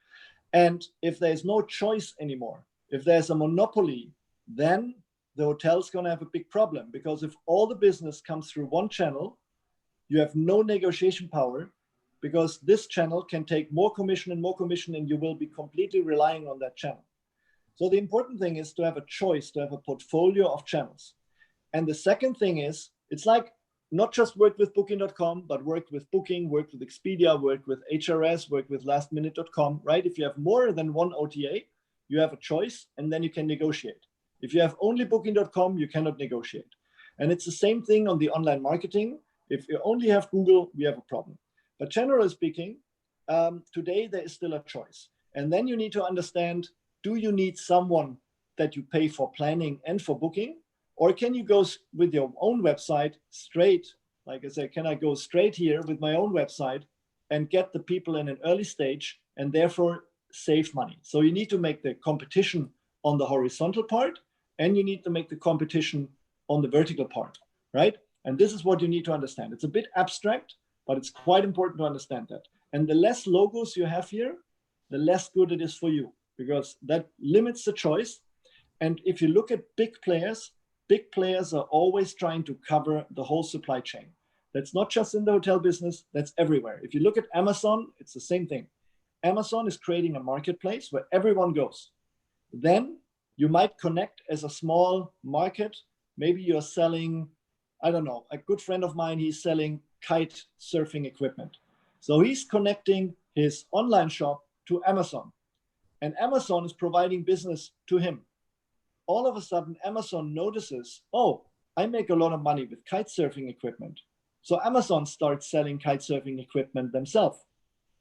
And if there's no choice anymore, if there's a monopoly, then the hotel's going to have a big problem, because if all the business comes through one channel, you have no negotiation power, because this channel can take more commission, and you will be completely relying on that channel. So the important thing is to have a choice, to have a portfolio of channels. And the second thing is, it's like not just work with booking.com, but work with Booking, work with Expedia, work with HRS, work with lastminute.com, right? If you have more than one OTA, you have a choice, and then you can negotiate. If you have only booking.com, you cannot negotiate. And it's the same thing on the online marketing. If you only have Google, we have a problem. But generally speaking, today there is still a choice. And then you need to understand, do you need someone that you pay for planning and for booking? Or can you go with your own website straight? Like I said, can I go straight here with my own website and get the people in an early stage and therefore save money? So you need to make the competition on the horizontal part, and you need to make the competition on the vertical part, right? And this is what you need to understand. It's a bit abstract, but it's quite important to understand that. And the less logos you have here, the less good it is for you, because that limits the choice. And if you look at big players are always trying to cover the whole supply chain. That's not just in the hotel business, that's everywhere. If you look at Amazon, it's the same thing. Amazon is creating a marketplace where everyone goes. Then you might connect as a small market. Maybe you're selling, I don't know, a good friend of mine, he's selling kite surfing equipment. So he's connecting his online shop to Amazon, and Amazon is providing business to him. All of a sudden, Amazon notices, oh, I make a lot of money with kite surfing equipment. So Amazon starts selling kite surfing equipment themselves.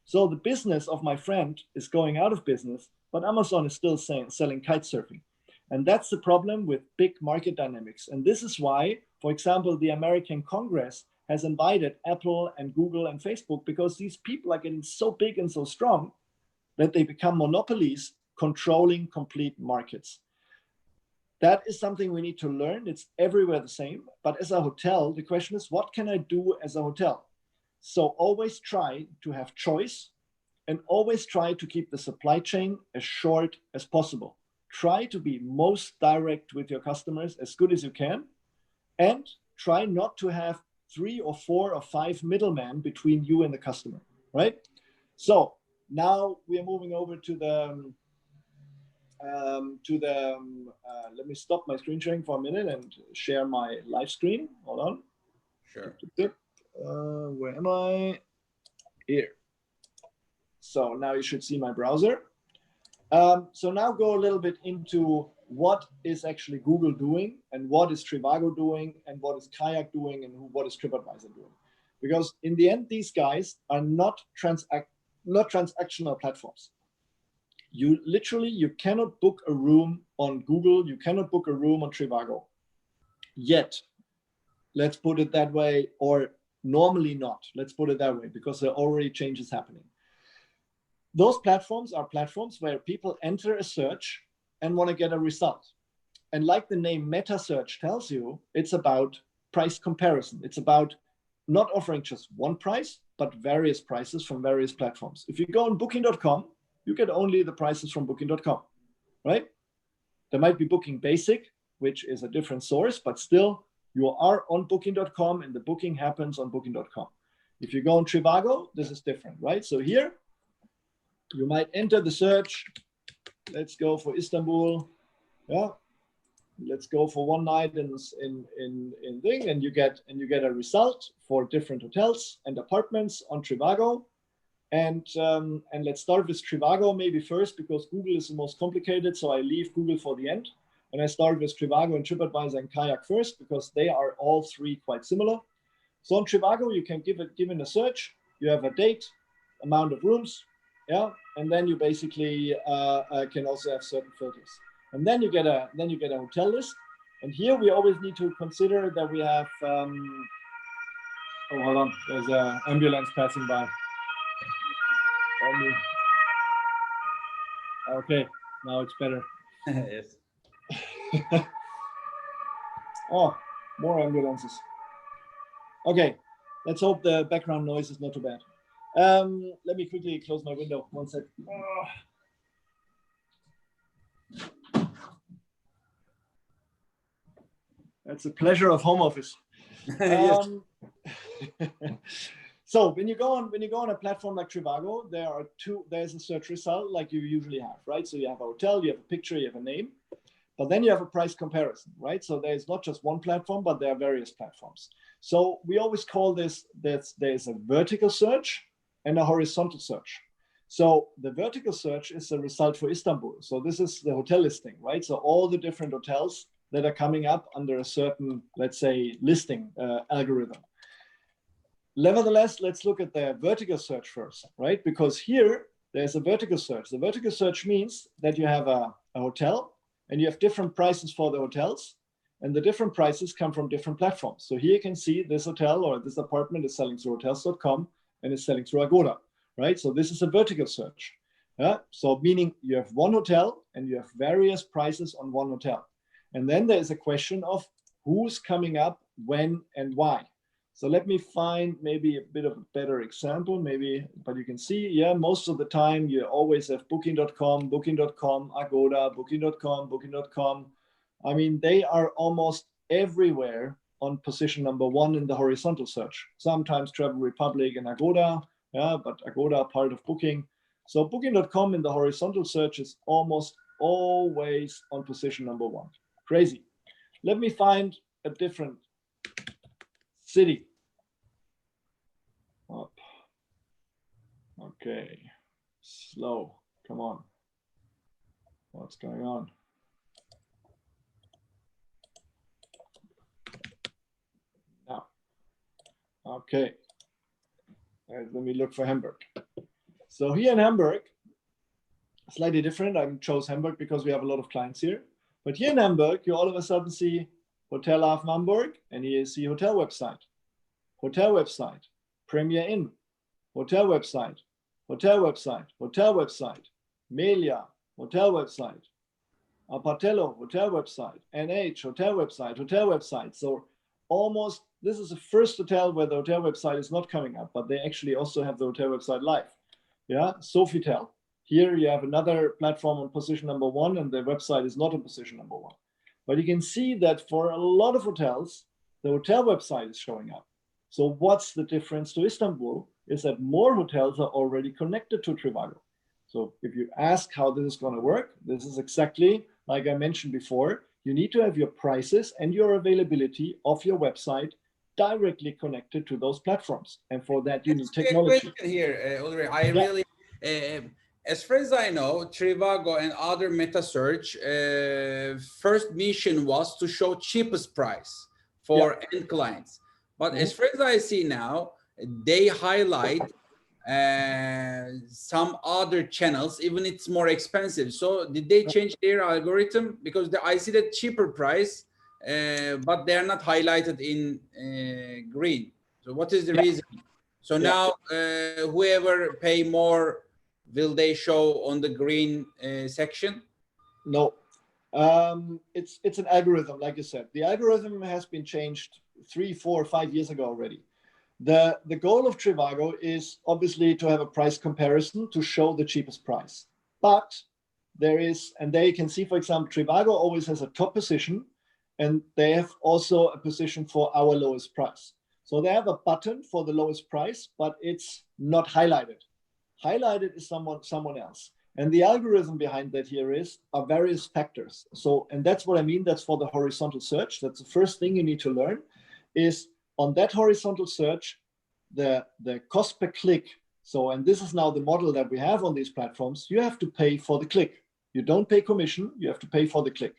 So the business of my friend is going out of business, but Amazon is still selling kite surfing. And that's the problem with big market dynamics. And this is why, for example, the American Congress has invited Apple and Google and Facebook, because these people are getting so big and so strong that they become monopolies controlling complete markets. That is something we need to learn. It's everywhere the same. But as a hotel, the question is, what can I do as a hotel? So always try to have choice and always try to keep the supply chain as short as possible. Try to be most direct with your customers as good as you can, and try not to have 3 or 4 or 5 middlemen between you and the customer, right? So now we are moving over to the let me stop my screen sharing for a minute and share my live screen. Hold on. Sure. Where am I? Here. So now you should see my browser. So now go a little bit into what is actually Google doing, and what is Trivago doing, and what is Kayak doing, and what is TripAdvisor doing. Because in the end, these guys are not transactional platforms. You literally, you cannot book a room on Google, you cannot book a room on Trivago. Yet, let's put it that way, or normally not. Let's put it that way, because there are already changes happening. Those platforms are platforms where people enter a search and want to get a result. And like the name MetaSearch tells you, it's about price comparison. It's about not offering just one price, but various prices from various platforms. If you go on booking.com, you get only the prices from booking.com, right? There might be Booking Basic, which is a different source, but still you are on booking.com and the booking happens on booking.com. If you go on Trivago, this is different, right? So here, you might enter the search. Let's go for Istanbul. Yeah, let's go for one night in thing, and you get a result for different hotels and apartments on Trivago. And let's start with Trivago maybe first, because Google is the most complicated. So I leave Google for the end, and I start with Trivago and TripAdvisor and Kayak first, because they are all three quite similar. So on Trivago, you can give in a search. You have a date, amount of rooms. Yeah, and then you basically can also have certain filters, and then you get a hotel list. And here we always need to consider that we have. Oh, hold on, there's an ambulance passing by. Okay, now it's better. Yes. Oh, more ambulances. Okay, let's hope the background noise is not too bad. Let me quickly close my window. One sec. That's the pleasure of home office. Yes. So when you go on a platform like Trivago, there's a search result like you usually have, right? So you have a hotel, you have a picture, you have a name, but then you have a price comparison, right? So there's not just one platform, but there are various platforms. So we always call this there's a vertical search and a horizontal search. So the vertical search is the result for Istanbul. So this is the hotel listing, right? So all the different hotels that are coming up under a certain, let's say, listing algorithm. Nevertheless, let's look at the vertical search first, right? Because here there's a vertical search. The vertical search means that you have a hotel and you have different prices for the hotels, and the different prices come from different platforms. So here you can see this hotel or this apartment is selling through hotels.com and is selling through Agoda, right? So this is a vertical search. So meaning you have one hotel and you have various prices on one hotel. And then there is a question of who's coming up, when, and why. So let me find maybe a bit of a better example, but you can see, yeah, most of the time you always have booking.com, Agoda, booking.com. I mean, they are almost everywhere on position number 1 in the horizontal search. Sometimes Travel Republic and Agoda, yeah, but Agoda are part of Booking. So booking.com in the horizontal search is almost always on position number 1. Crazy. Let me find a different city. Up. Okay. Slow. Come on. What's going on? Now. Okay. Let me look for Hamburg. So here in Hamburg, slightly different. I chose Hamburg because we have a lot of clients here. But here in Hamburg, you all of a sudden see Hotel Hafen Hamburg, and here you see hotel website, Premier Inn, hotel website, Melia, hotel website, Apartello, hotel website, NH, hotel website. So almost, this is the first hotel where the hotel website is not coming up, but they actually also have the hotel website live. Yeah, Sofitel. Here you have another platform on position number 1, and the website is not on position number 1. But you can see that for a lot of hotels, the hotel website is showing up. So what's the difference to Istanbul is that more hotels are already connected to Trivago. So if you ask how this is going to work, this is exactly like I mentioned before. You need to have your prices and your availability of your website directly connected to those platforms. And for that, you need technology. Here, Ullrich, I really, as far as I know, Trivago and other MetaSearch, first mission was to show cheapest price for end clients. But as far as I see now, they highlight some other channels, even it's more expensive. So did they change their algorithm? Because I see that cheaper price, but they're not highlighted in green. So what is the reason? So now whoever pay more, will they show on the green section? No, it's an algorithm, like you said. The algorithm has been changed 3, 4, 5 years ago already. The goal of Trivago is obviously to have a price comparison to show the cheapest price. But there is, and there you can see, for example, Trivago always has a top position, and they have also a position for our lowest price. So they have a button for the lowest price, but it's not highlighted. Highlighted is someone else. And the algorithm behind that here are various factors. So, and that's what I mean, that's for the horizontal search. That's the first thing you need to learn is on that horizontal search, the cost per click. So, and this is now the model that we have on these platforms, you have to pay for the click. You don't pay commission, you have to pay for the click.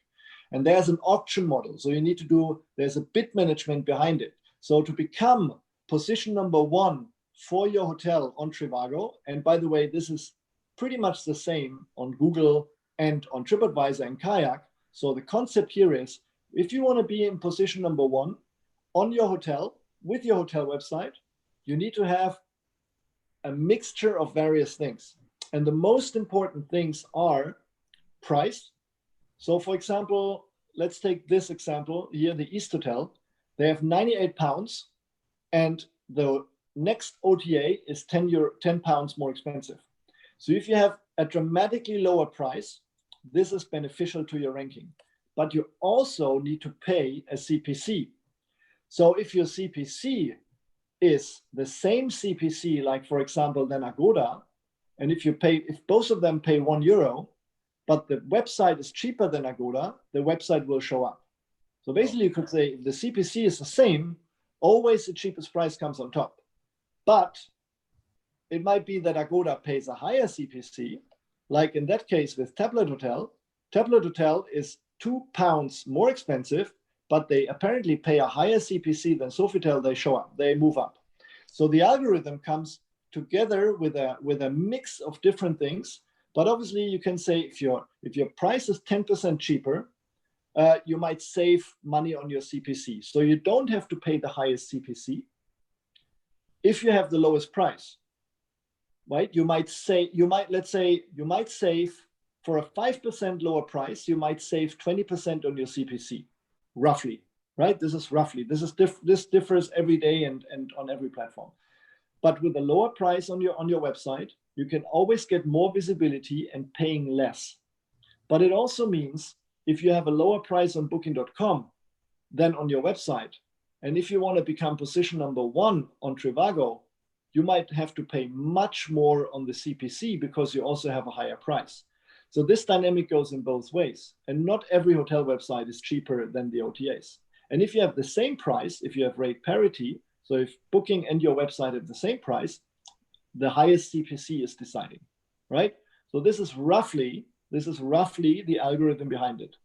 And there's an auction model. So you need to do, there's a bid management behind it. So to become position number 1 for your hotel on Trivago, and by the way, this is pretty much the same on Google and on TripAdvisor and Kayak. So the concept here is, if you want to be in position number 1 on your hotel, with your hotel website, you need to have a mixture of various things. And the most important things are price. So for example, let's take this example here, the East Hotel. They have 98 pounds and the next OTA is 10 pounds more expensive. So if you have a dramatically lower price, this is beneficial to your ranking. But you also need to pay a CPC. So if your CPC is the same CPC, like for example, than Agoda, and if both of them pay €1, but the website is cheaper than Agoda, the website will show up. So basically you could say if the CPC is the same, always the cheapest price comes on top. But it might be that Agoda pays a higher CPC, like in that case with Tablet Hotel. Tablet Hotel is £2 more expensive, but they apparently pay a higher CPC than Sofitel. They show up, they move up. So the algorithm comes together with a mix of different things. But obviously you can say if your price is 10% cheaper, you might save money on your CPC. So you don't have to pay the highest CPC if you have the lowest price, right? You might save for a 5% lower price, you might save 20% on your CPC, roughly, right? This is roughly. This differs every day and on every platform. But with a lower price on your website, you can always get more visibility and paying less. But it also means if you have a lower price on booking.com than on your website, and if you want to become position number 1 on Trivago, you might have to pay much more on the CPC because you also have a higher price. So this dynamic goes in both ways. And not every hotel website is cheaper than the OTAs. And if you have the same price, if you have rate parity, so if Booking and your website have the same price, the highest CPC is deciding, right? So this is roughly the algorithm behind it.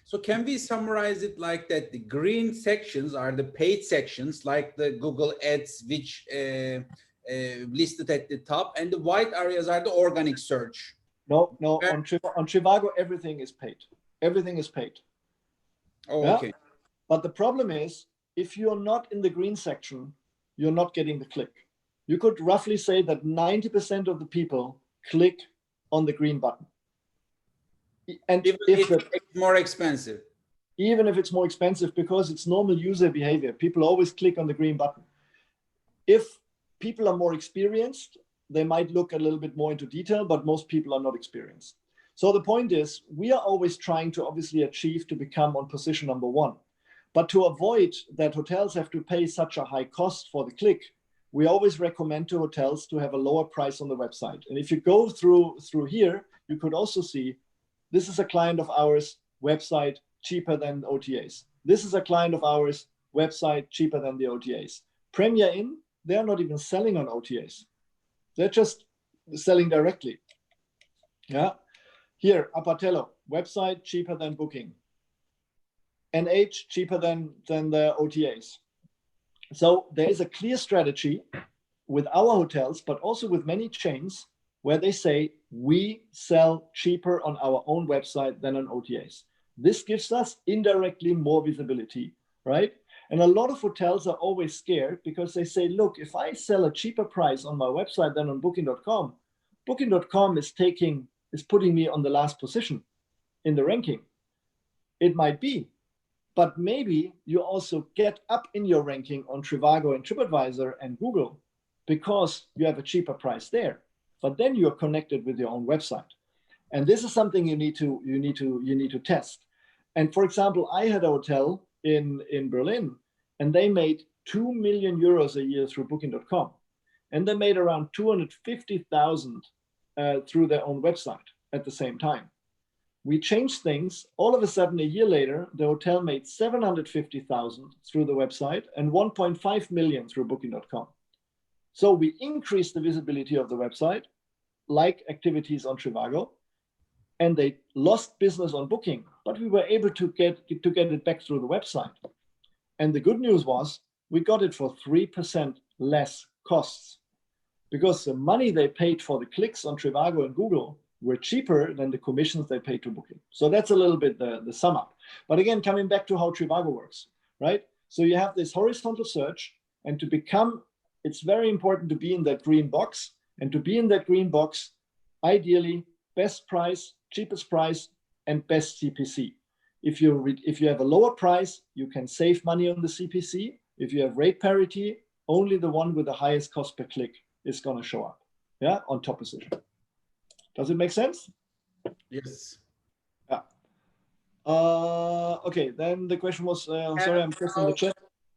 So can we summarize it like that? The green sections are the paid sections, like the Google Ads, which listed at the top, and the white areas are the organic search. No, on Trivago, everything is paid. Everything is paid. Oh, yeah? Okay. But the problem is, if you're not in the green section, you're not getting the click. You could roughly say that 90% of the people click on the green button. And Even if it's more expensive. Even if it's more expensive, because it's normal user behavior. People always click on the green button. If people are more experienced, they might look a little bit more into detail, but most people are not experienced. So the point is, we are always trying to obviously achieve to become on position number one. But to avoid that hotels have to pay such a high cost for the click, we always recommend to hotels to have a lower price on the website. And if you go through here, you could also see, this is a client of ours, website cheaper than OTAs. This is a client of ours, website cheaper than the OTAs. Premier Inn, they're not even selling on OTAs. They're just selling directly. Yeah. Here, Apatello, website cheaper than Booking. NH cheaper than the OTAs. So there is a clear strategy with our hotels, but also with many chains, where they say we sell cheaper on our own website than on OTAs. This gives us indirectly more visibility, right? And a lot of hotels are always scared because they say, look, if I sell a cheaper price on my website than on Booking.com, Booking.com is putting me on the last position in the ranking. It might be, but maybe you also get up in your ranking on Trivago and TripAdvisor and Google because you have a cheaper price there. But then you're connected with your own website. And this is something you need to test. And for example, I had a hotel in Berlin, and they made 2 million euros a year through Booking.com. And they made around 250,000 through their own website at the same time. We changed things. All of a sudden, a year later, the hotel made 750,000 through the website and 1.5 million through Booking.com. So we increased the visibility of the website, like activities on Trivago, and they lost business on Booking, but we were able to get it back through the website. And the good news was we got it for 3% less costs, because the money they paid for the clicks on Trivago and Google were cheaper than the commissions they paid to Booking. So that's a little bit the sum up. But again, coming back to how Trivago works, right? So you have this horizontal search, and to become, it's very important to be in that green box. And to be in that green box, ideally, best price, cheapest price, and best CPC. If you have a lower price, you can save money on the CPC. If you have rate parity, only the one with the highest cost per click is going to show up, yeah, on top position. Does it make sense? Yes. Yeah. Okay, then the question was, sorry, I'm pressing the chat.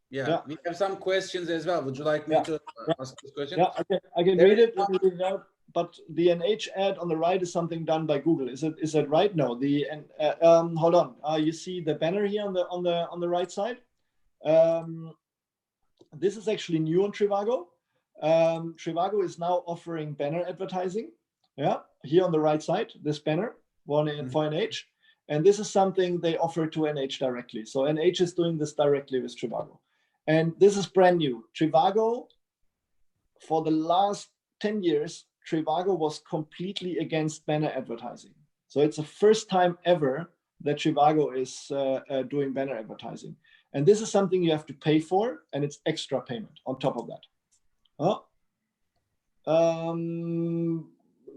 Yeah, we have some questions as well. Would you like me to ask this question? Yeah, I can read it. Let me read it out. But the NH ad on the right is something done by Google. Is that right? No. The hold on. You see the banner here on the right side. This is actually new on Trivago. Trivago is now offering banner advertising. Yeah, here on the right side, this banner for NH, and this is something they offer to NH directly. So NH is doing this directly with Trivago, and this is brand new. Trivago, for the last 10 years, Trivago was completely against banner advertising. So it's the first time ever that Trivago is doing banner advertising. And this is something you have to pay for, and it's extra payment on top of that.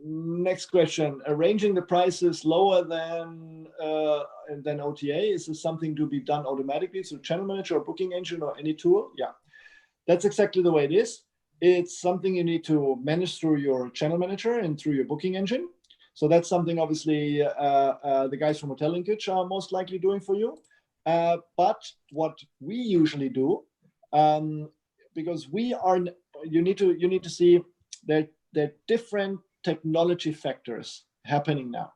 Next question. Arranging the prices lower than OTA, is this something to be done automatically through Channel Manager or Booking Engine or any tool? Yeah, that's exactly the way it is. It's something you need to manage through your Channel Manager and through your Booking Engine. So that's something obviously the guys from Hotel Linkage are most likely doing for you. But what we usually do, because you need to see that there are different technology factors happening now.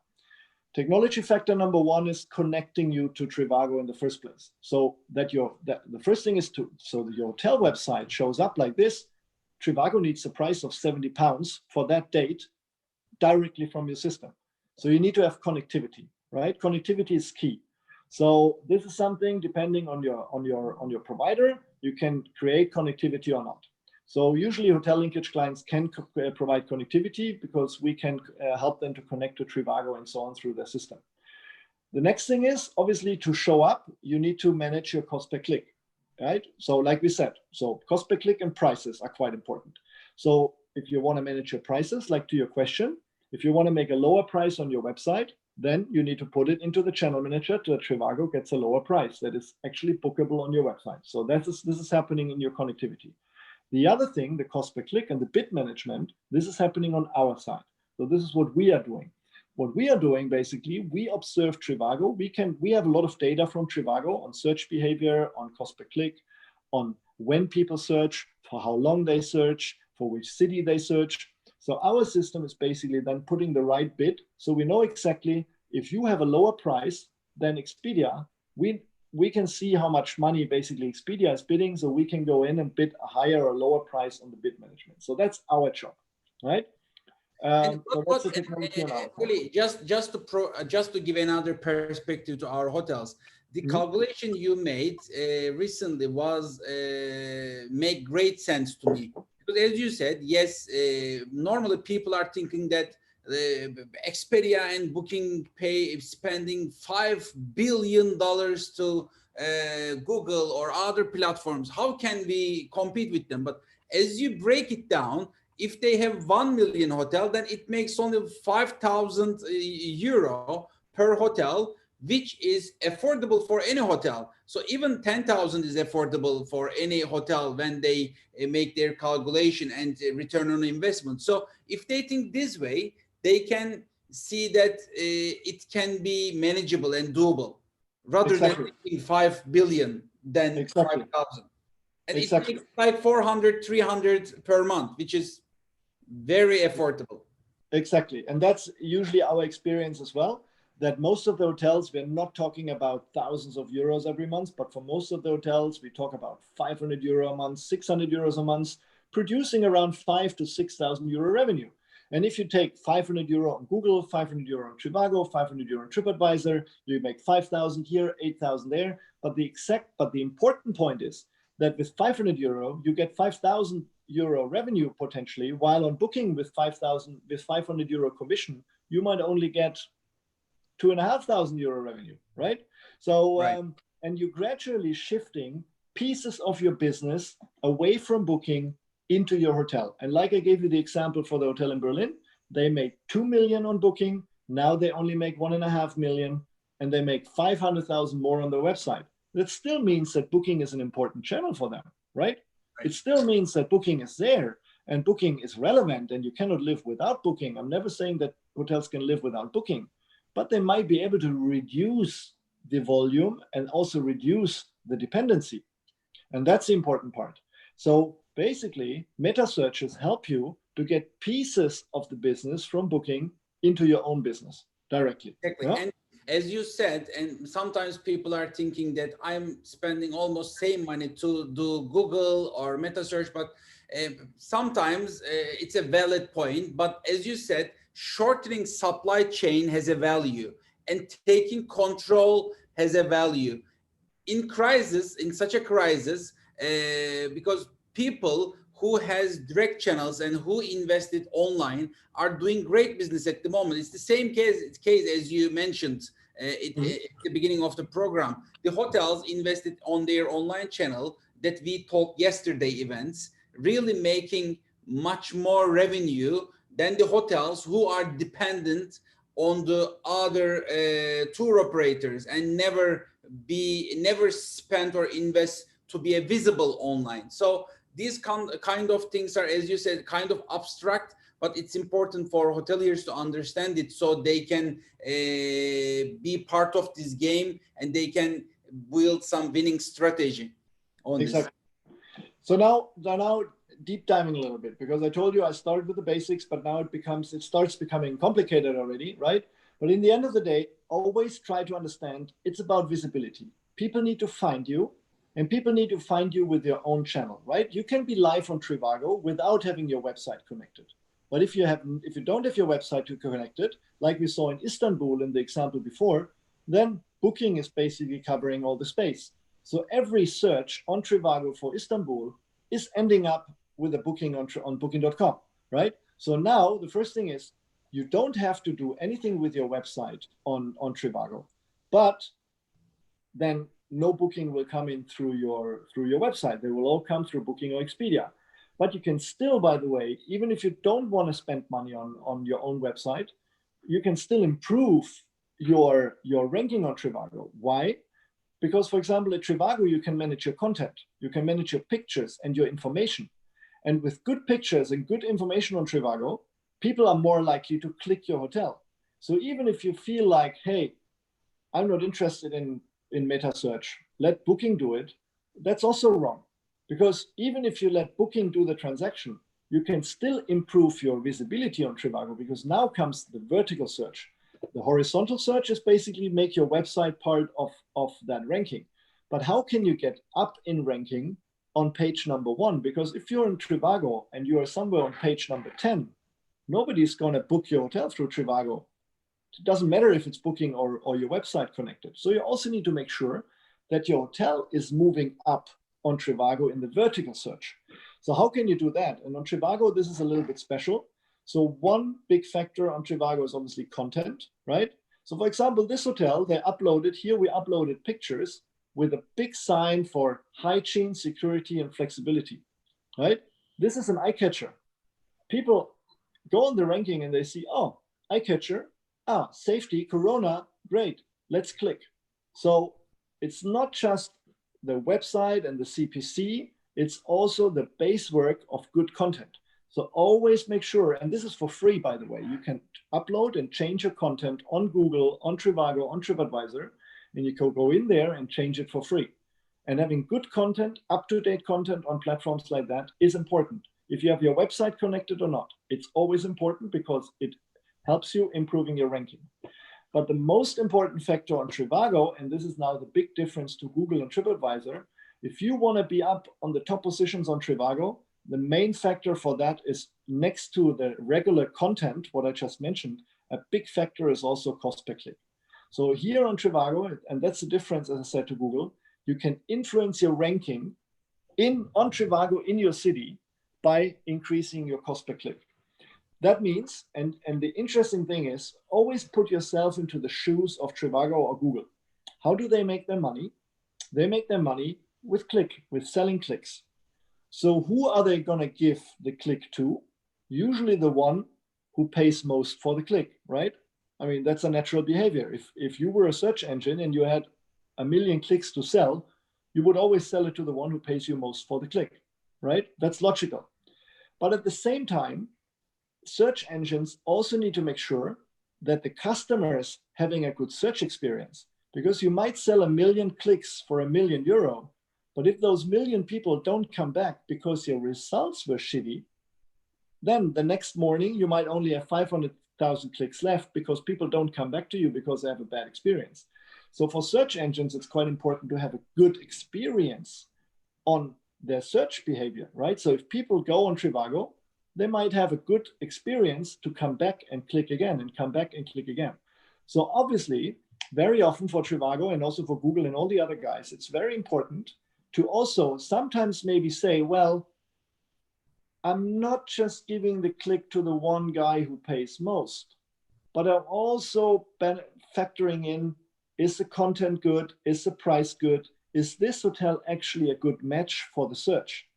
Technology factor number one is connecting you to Trivago in the first place. So that the first thing is so that your hotel website shows up like this. Trivago needs a price of £70 for that date directly from your system. So you need to have connectivity, right? Connectivity is key. So this is something, depending on your provider, you can create connectivity or not. So usually Hotel Linkage clients can provide connectivity because we can help them to connect to Trivago and so on through their system. The next thing is, obviously, to show up, you need to manage your cost per click. Right? So like we said, so cost per click and prices are quite important. So if you want to manage your prices, like to your question, If you want to make a lower price on your website, then you need to put it into the channel manager so that Trivago gets a lower price that is actually bookable on your website. So this is happening in your connectivity. The other thing, the cost per click and the bid management, this is happening on our side. So this is what we are doing. What we are doing, basically, we observe Trivago. We have a lot of data from Trivago on search behavior, on cost per click, on when people search, for how long they search, for which city they search. So our system is basically then putting the right bid. So we know exactly if you have a lower price than Expedia, we can see how much money basically Expedia is bidding. So we can go in and bid a higher or lower price on the bid management. So that's our job, right? So that's the technology on our side. Really, just to give another perspective to our hotels, the calculation you made recently was make great sense to me, because as you said, yes, normally people are thinking that Expedia and Booking spending $5 billion to Google or other platforms. How can we compete with them? But as you break it down, if they have 1 million hotel, then it makes only 5,000 euro per hotel, which is affordable for any hotel. So even 10,000 is affordable for any hotel when they make their calculation and return on investment. So if they think this way, they can see that it can be manageable and doable rather than 5 billion than 5,000. And it makes like 400, 300 per month, which is very affordable. Exactly. And that's usually our experience as well, that most of the hotels, we're not talking about thousands of euros every month, but for most of the hotels, we talk about 500 euro a month, 600 euros a month, producing around 5,000 to 6,000 euro revenue. And if you take 500 euro on Google, 500 euro on Trivago, 500 euro on TripAdvisor, you make 5,000 here, 8,000 there. But the important point is that with 500 euro, you get 5,000 euro revenue potentially, while on Booking with 500 euro commission, you might only get 2,500 euro revenue, right? So, and you're gradually shifting pieces of your business away from Booking into your hotel. And like I gave you the example for the hotel in Berlin, they made 2 million on Booking. Now they only make 1.5 million, and they make 500,000 more on their website. That still means that Booking is an important channel for them, right? It still means that Booking is there and Booking is relevant, and you cannot live without Booking. I'm never saying that hotels can live without Booking, but they might be able to reduce the volume and also reduce the dependency. And that's the important part. So basically, MetaSearches help you to get pieces of the business from Booking into your own business directly. Exactly. Yeah? And as you said, and sometimes people are thinking that I'm spending almost same money to do Google or MetaSearch, but sometimes it's a valid point. But as you said, shortening supply chain has a value, and taking control has a value. In such a crisis, because people who has direct channels and who invested online are doing great business at the moment. It's the same case as you mentioned at the beginning of the program. The hotels invested on their online channel that we talked yesterday events, really making much more revenue than the hotels who are dependent on the other tour operators and never spend or invest to be a visible online. So these kind of things are, as you said, kind of abstract, but it's important for hoteliers to understand it so they can be part of this game and they can build some winning strategy on this. So now deep diving a little bit, because I told you I started with the basics, but now it starts becoming complicated already, right? But in the end of the day, always try to understand it's about visibility. People need to find you, and people need to find you with your own channel, right? You can be live on Trivago without having your website connected. But if you don't have your website connected, like we saw in Istanbul in the example before, then Booking is basically covering all the space. So every search on Trivago for Istanbul is ending up with a booking on booking.com, right? So now the first thing is you don't have to do anything with your website on Trivago, but then no booking will come in through your website. They will all come through Booking or Expedia. But you can still, by the way, even if you don't want to spend money on your own website, you can still improve your ranking on Trivago. Why? Because, for example, at Trivago, you can manage your content, you can manage your pictures and your information. And with good pictures and good information on Trivago, people are more likely to click your hotel. So even if you feel like, hey, I'm not interested in MetaSearch, let Booking do it, that's also wrong. Because even if you let Booking do the transaction, you can still improve your visibility on Trivago, because now comes the vertical search. The horizontal search is basically make your website part of that ranking. But how can you get up in ranking on page number 1? Because if you're in Trivago and you are somewhere on page number 10, nobody's going to book your hotel through Trivago. It doesn't matter if it's Booking or your website connected. So you also need to make sure that your hotel is moving up on Trivago in the vertical search. So how can you do that? And on Trivago, this is a little bit special. So one big factor on Trivago is obviously content, right? So for example, this hotel, they uploaded, here we uploaded pictures with a big sign for hygiene, security, and flexibility, right? This is an eye catcher. People go on the ranking and they see, oh, eye catcher, safety, Corona, great, let's click. So it's not just the website and the CPC, it's also the base work of good content. So always make sure, and this is for free, by the way, you can upload and change your content on Google, on Trivago, on TripAdvisor, and you can go in there and change it for free. And having good content, up-to-date content on platforms like that is important. If you have your website connected or not, it's always important because it helps you improving your ranking. But the most important factor on Trivago, and this is now the big difference to Google and TripAdvisor, if you want to be up on the top positions on Trivago, the main factor for that is, next to the regular content, what I just mentioned, a big factor is also cost per click. So here on Trivago, and that's the difference, as I said, to Google, you can influence your ranking on Trivago in your city by increasing your cost per click. That means, and the interesting thing is, always put yourself into the shoes of Trivago or Google. How do they make their money? They make their money with selling clicks. So who are they going to give the click to? Usually the one who pays most for the click, right? I mean, that's a natural behavior. If you were a search engine and you had 1 million clicks to sell, you would always sell it to the one who pays you most for the click, right? That's logical. But at the same time, search engines also need to make sure that the customer is having a good search experience, because you might sell 1 million clicks for €1 million, but if those 1 million people don't come back because your results were shitty, then the next morning you might only have 500,000 clicks left because people don't come back to you because they have a bad experience. So for search engines, it's quite important to have a good experience on their search behavior, right? So if people go on Trivago, they might have a good experience to come back and click again and come back and click again. So obviously, very often for Trivago and also for Google and all the other guys, it's very important to also sometimes maybe say, well, I'm not just giving the click to the one guy who pays most, but I'm also factoring in, is the content good? Is the price good? Is this hotel actually a good match for the search?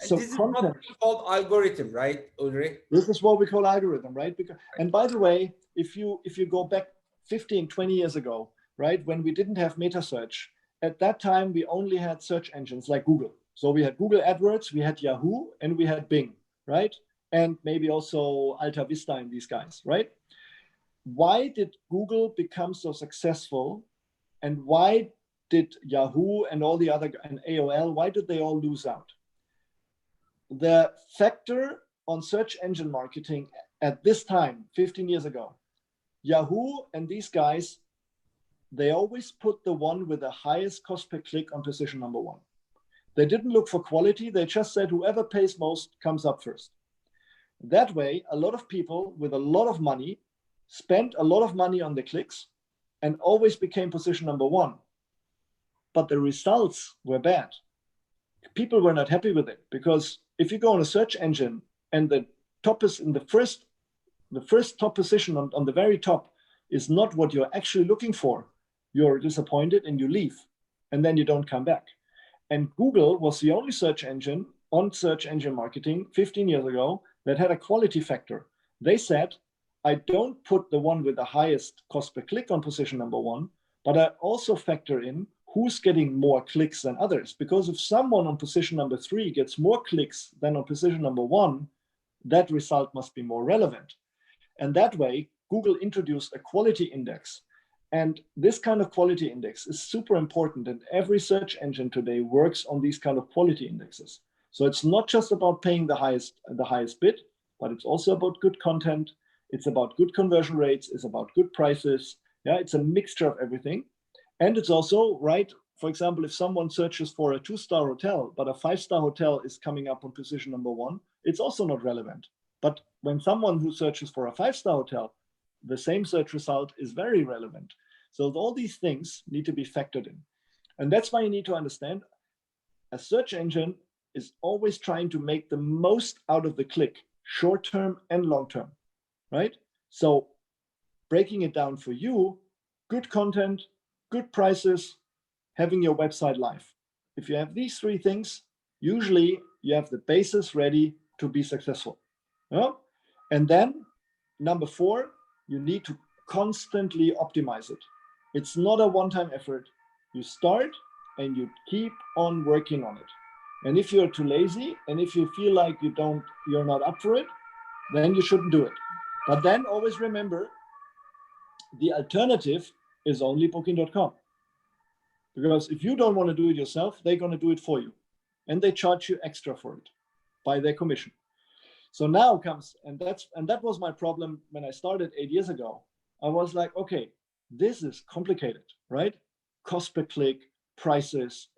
So this is what we call algorithm, right, Ullrich? This is what we call algorithm, right? And by the way, if you go back 15, 20 years ago, right, when we didn't have MetaSearch, at that time, we only had search engines like Google. So we had Google AdWords, we had Yahoo, and we had Bing, right? And maybe also Alta Vista and these guys, right? Why did Google become so successful? And why did Yahoo and all the other, and AOL, why did they all lose out? The factor on search engine marketing at this time, 15 years ago, Yahoo and these guys, they always put the one with the highest cost per click on position number 1. They didn't look for quality. They just said whoever pays most comes up first. That way, a lot of people with a lot of money spent a lot of money on the clicks and always became position number 1. But the results were bad. People were not happy with it, because if you go on a search engine and the top is in the first top position on the very top is not what you're actually looking for, you're disappointed and you leave, and then you don't come back. And Google was the only search engine on search engine marketing 15 years ago that had a quality factor. They said, I don't put the one with the highest cost per click on position number one, but I also factor in who's getting more clicks than others. Because if someone on position number 3 gets more clicks than on position number 1, that result must be more relevant. And that way, Google introduced a quality index. And this kind of quality index is super important. And every search engine today works on these kind of quality indexes. So it's not just about paying the highest bid, but it's also about good content. It's about good conversion rates. It's about good prices. Yeah, it's a mixture of everything. And it's also, right, for example, if someone searches for a 2-star hotel, but a 5-star hotel is coming up on position number 1, it's also not relevant. But when someone who searches for a 5-star hotel, the same search result is very relevant. So all these things need to be factored in. And that's why you need to understand a search engine is always trying to make the most out of the click, short-term and long-term, right? So breaking it down for you, good content, good prices, having your website live. If you have these 3 things, usually you have the basis ready to be successful. You know? And then number 4, you need to constantly optimize it. It's not a one-time effort. You start and you keep on working on it. And if you're too lazy and if you feel like you're not up for it, then you shouldn't do it. But then always remember, the alternative is only booking.com. Because if you don't want to do it yourself, they're going to do it for you. And they charge you extra for it by their commission. So now comes, and that was my problem when I started 8 years ago. I was like, okay, this is complicated, right? Cost per click, prices,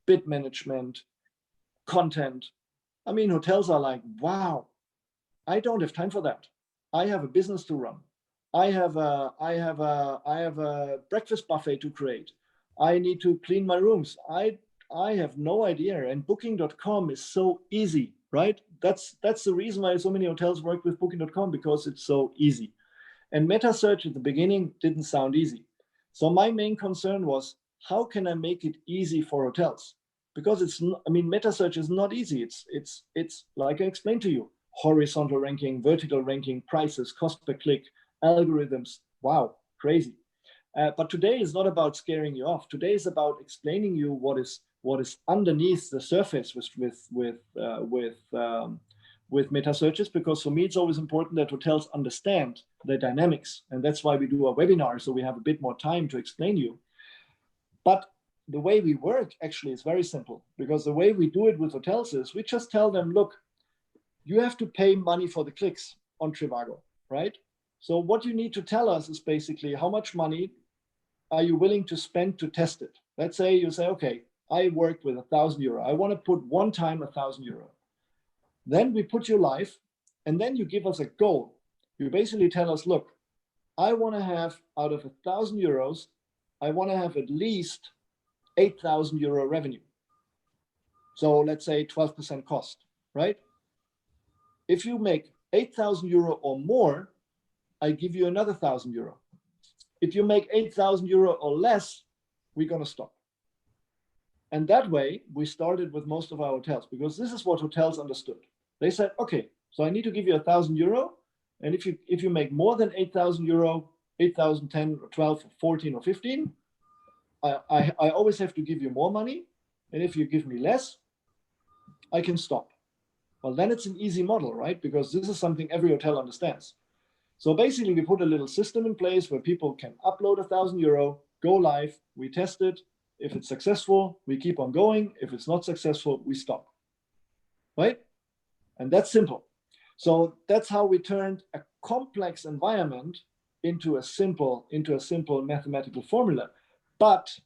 bid management, content. I mean, hotels are like, wow, I don't have time for that. I have a business to run. I have a breakfast buffet to create. I need to clean my rooms. I have no idea. And booking.com is so easy, right? That's the reason why so many hotels work with booking.com, because it's so easy. And MetaSearch at the beginning didn't sound easy. So my main concern was, how can I make it easy for hotels? Because MetaSearch is not easy. It's like I explained to you, horizontal ranking, vertical ranking, prices, cost per click, algorithms. Wow, crazy. But today is not about scaring you off. Today is about explaining you what is underneath the surface with MetaSearches, because for me it's always important that hotels understand the dynamics, and that's why we do a webinar, so we have a bit more time to explain you. But the way we work actually is very simple, because the way we do it with hotels is we just tell them, look, you have to pay money for the clicks on Trivago, right? So what you need to tell us is basically how much money are you willing to spend to test it? Let's say you say, okay, I worked with €1,000. I want to put one time €1,000. Then we put you live, and then you give us a goal. You basically tell us, look, I want to have out of €1,000, I want to have at least €8,000 revenue. So let's say 12% cost, right? If you make €8,000 or more, I give you another €1,000. If you make €8,000 or less, we're going to stop. And that way, we started with most of our hotels, because this is what hotels understood. They said, okay, so I need to give you €1,000. And if you make more than €8,000, 8,010 or 12 or 14 or 15, I always have to give you more money. And if you give me less, I can stop. Well, then it's an easy model, right? Because this is something every hotel understands. So basically, we put a little system in place where people can upload €1,000, go live, we test it. If it's successful, we keep on going. If it's not successful, we stop, right? And that's simple. So that's how we turned a complex environment into a simple mathematical formula. But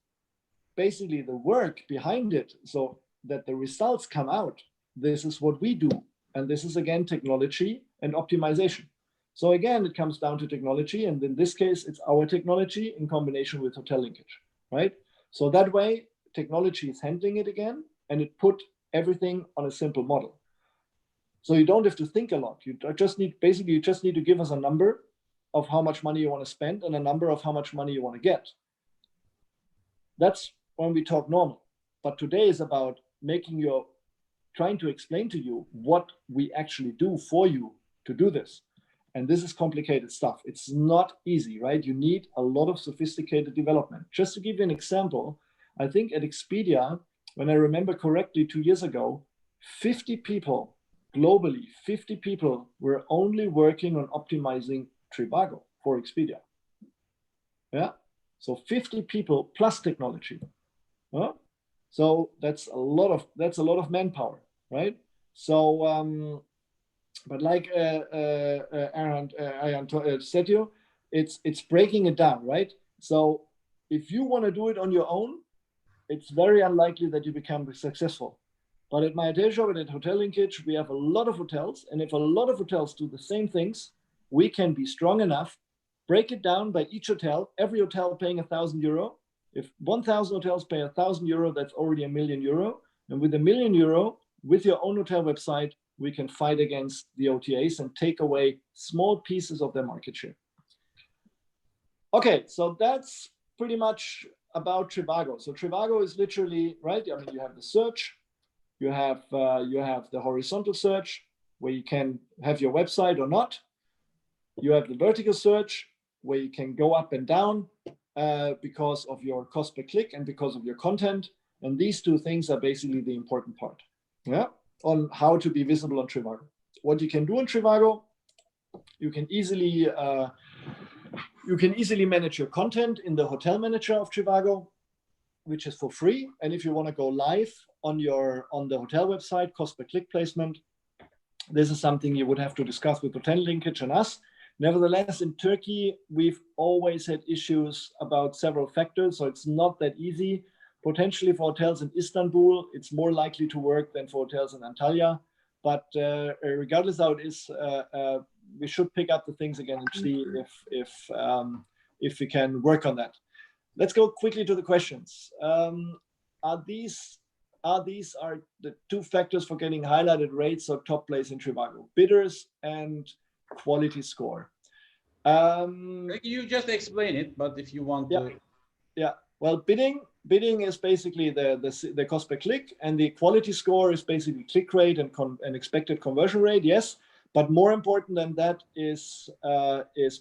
basically the work behind it, so that the results come out, this is what we do. And this is, again, technology and optimization. So again, it comes down to technology. And in this case, it's our technology in combination with hotel linkage, right? So that way, technology is handling it again, and it put everything on a simple model. So you don't have to think a lot. You just need to give us a number of how much money you want to spend and a number of how much money you want to get. That's when we talk normal. But today is about making your trying to explain to you what we actually do for you to do this. And this is complicated stuff. It's not easy, right? You need a lot of sophisticated development. Just to give you an example, I think at Expedia, when I remember correctly, 2 years ago, 50 people globally, 50 people were only working on optimizing Trivago for Expedia. Yeah. So 50 people plus technology. Huh? So that's a lot of manpower, right? So, but like Aaron said, it's breaking it down, right? So if you want to do it on your own, it's very unlikely that you become successful. But at my day job and at Hotel Linkage, we have a lot of hotels, and if a lot of hotels do the same things, we can be strong enough, break it down by each hotel, every hotel paying €1,000. If 1,000 hotels pay €1,000, that's already €1,000,000. And with €1,000,000, with your own hotel website, we can fight against the OTAs and take away small pieces of their market share. Okay, so that's pretty much about Trivago. So Trivago is literally, right? I mean, you have the search, you have the horizontal search where you can have your website or not. You have the vertical search where you can go up and down because of your cost per click and because of your content. And these two things are basically the important part, yeah, on how to be visible on Trivago. What you can do on Trivago, you can easily manage your content in the hotel manager of Trivago, which is for free. And if you want to go live on the hotel website, cost per click placement, this is something you would have to discuss with Hotel Linkage and us. Nevertheless, in Turkey, we've always had issues about several factors, so it's not that easy. Potentially for hotels in Istanbul, it's more likely to work than for hotels in Antalya. But regardless how it is, we should pick up the things again and see if we can work on that. Let's go quickly to the questions. Are these the two factors for getting highlighted rates or top place in Trivago? Bidders and quality score. You just explain it, but if you want to. Yeah. Well, bidding is basically the cost per click, and the quality score is basically click rate and expected conversion rate. Yes, but more important than that is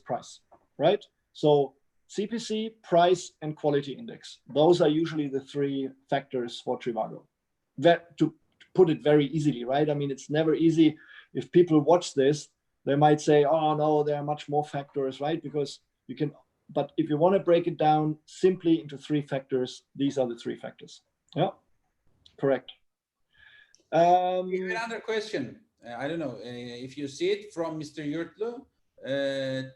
price, right? So CPC, price, and quality index. Those are usually the three factors for Trivago. That, to put it very easily, right? I mean, it's never easy. If people watch this, they might say, oh no, there are much more factors, right? Because you can, but if you want to break it down simply into three factors, these are the three factors. Yeah, correct. Another question. I don't know if you see it from Mr. Yurtlu.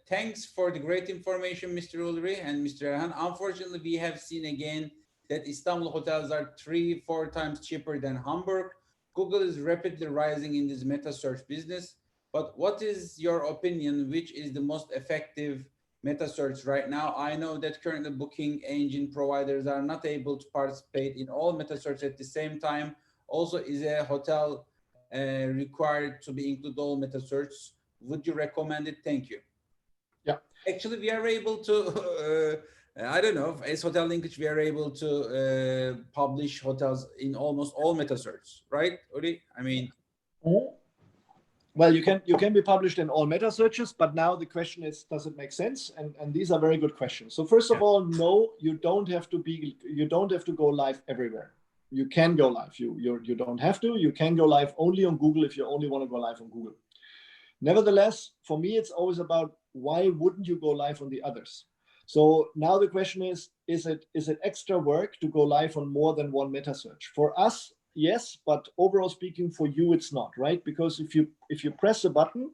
Thanks for the great information, Mr. Ullrich and Mr. Erhan. Unfortunately, we have seen again that Istanbul hotels are 3-4 times cheaper than Hamburg. Google is rapidly rising in this MetaSearch business. But what is your opinion? Which is the most effective MetaSearch right now? I know that currently booking engine providers are not able to participate in all MetaSearch at the same time. Also, is a hotel required to be included all MetaSearch? Would you recommend it? Thank you. Yeah. Actually, we are able to, I don't know, as Hotel Linkage, we are able to publish hotels in almost all MetaSearch, right, Uri? I mean. Well, you can be published in all meta searches, but now the question is, does it make sense? And these are very good questions. So first of all, no, you don't have to go live everywhere. You can go live. You don't have to. You can go live only on Google if you only want to go live on Google. Nevertheless, for me, it's always about why wouldn't you go live on the others? So now the question is it extra work to go live on more than one meta search? For us, yes, but overall speaking, for you, it's not, right? Because if you press a button,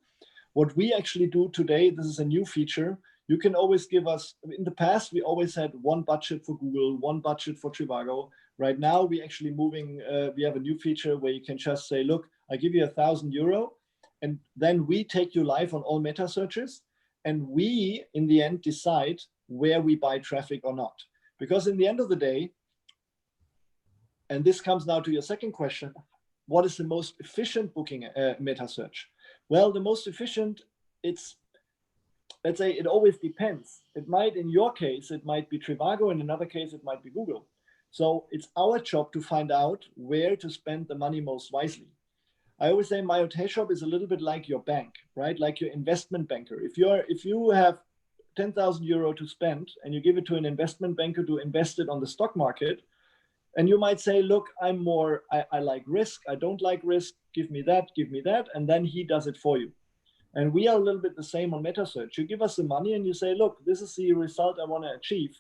what we actually do today, this is a new feature. You can always give us, in the past, we always had one budget for Google, one budget for Trivago. Right now, we actually we have a new feature where you can just say, look, I give you €1,000, and then we take you live on all meta searches. And we, in the end, decide where we buy traffic or not. Because in the end of the day, and this comes now to your second question, what is the most efficient booking meta search? Well, the most efficient, let's say it always depends. It might, in your case, it might be Trivago, in another case, it might be Google. So it's our job to find out where to spend the money most wisely. I always say my hotel shop is a little bit like your bank, right? Like your investment banker. If you have 10,000 euro to spend and you give it to an investment banker to invest it on the stock market, and you might say, look, I like risk. I don't like risk. Give me that. And then he does it for you. And we are a little bit the same on MetaSearch. You give us the money and you say, look, this is the result I want to achieve.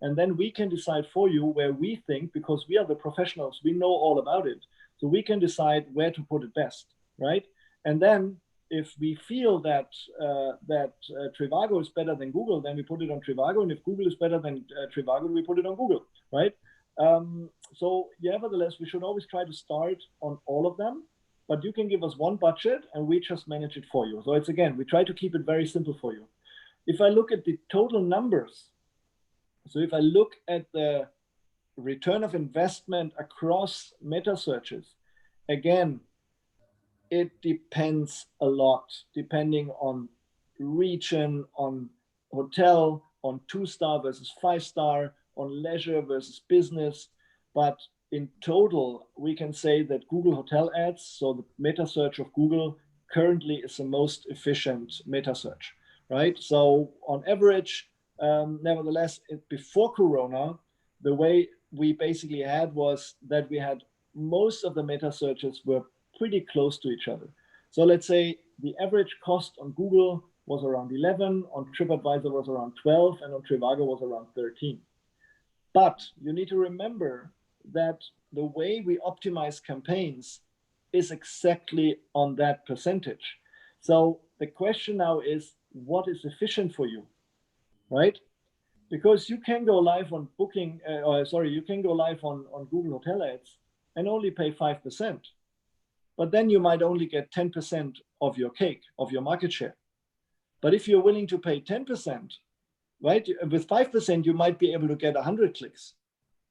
And then we can decide for you where we think, because we are the professionals, we know all about it. So we can decide where to put it best, right? And then if we feel that Trivago is better than Google, then we put it on Trivago. And if Google is better than Trivago, we put it on Google, right? So nevertheless, we should always try to start on all of them, but you can give us one budget and we just manage it for you. So it's, again, we try to keep it very simple for you. If I look at the total numbers, so if I look at the return of investment across meta searches, again, it depends a lot, depending on region, on hotel, on 2-star versus 5-star, on leisure versus business. But in total, we can say that Google Hotel Ads, so the meta search of Google, currently is the most efficient meta search, right? So on average, nevertheless, before Corona, the way we basically had was that we had most of the meta searches were pretty close to each other. So let's say the average cost on Google was around 11, on TripAdvisor was around 12, and on Trivago was around 13. But you need to remember that the way we optimize campaigns is exactly on that percentage. So the question now is, what is efficient for you, right? Because you can go live on you can go live on Google Hotel Ads and only pay 5%. But then you might only get 10% of your cake, of your market share. But if you're willing to pay 10%, right, with 5%, you might be able to get 100 clicks.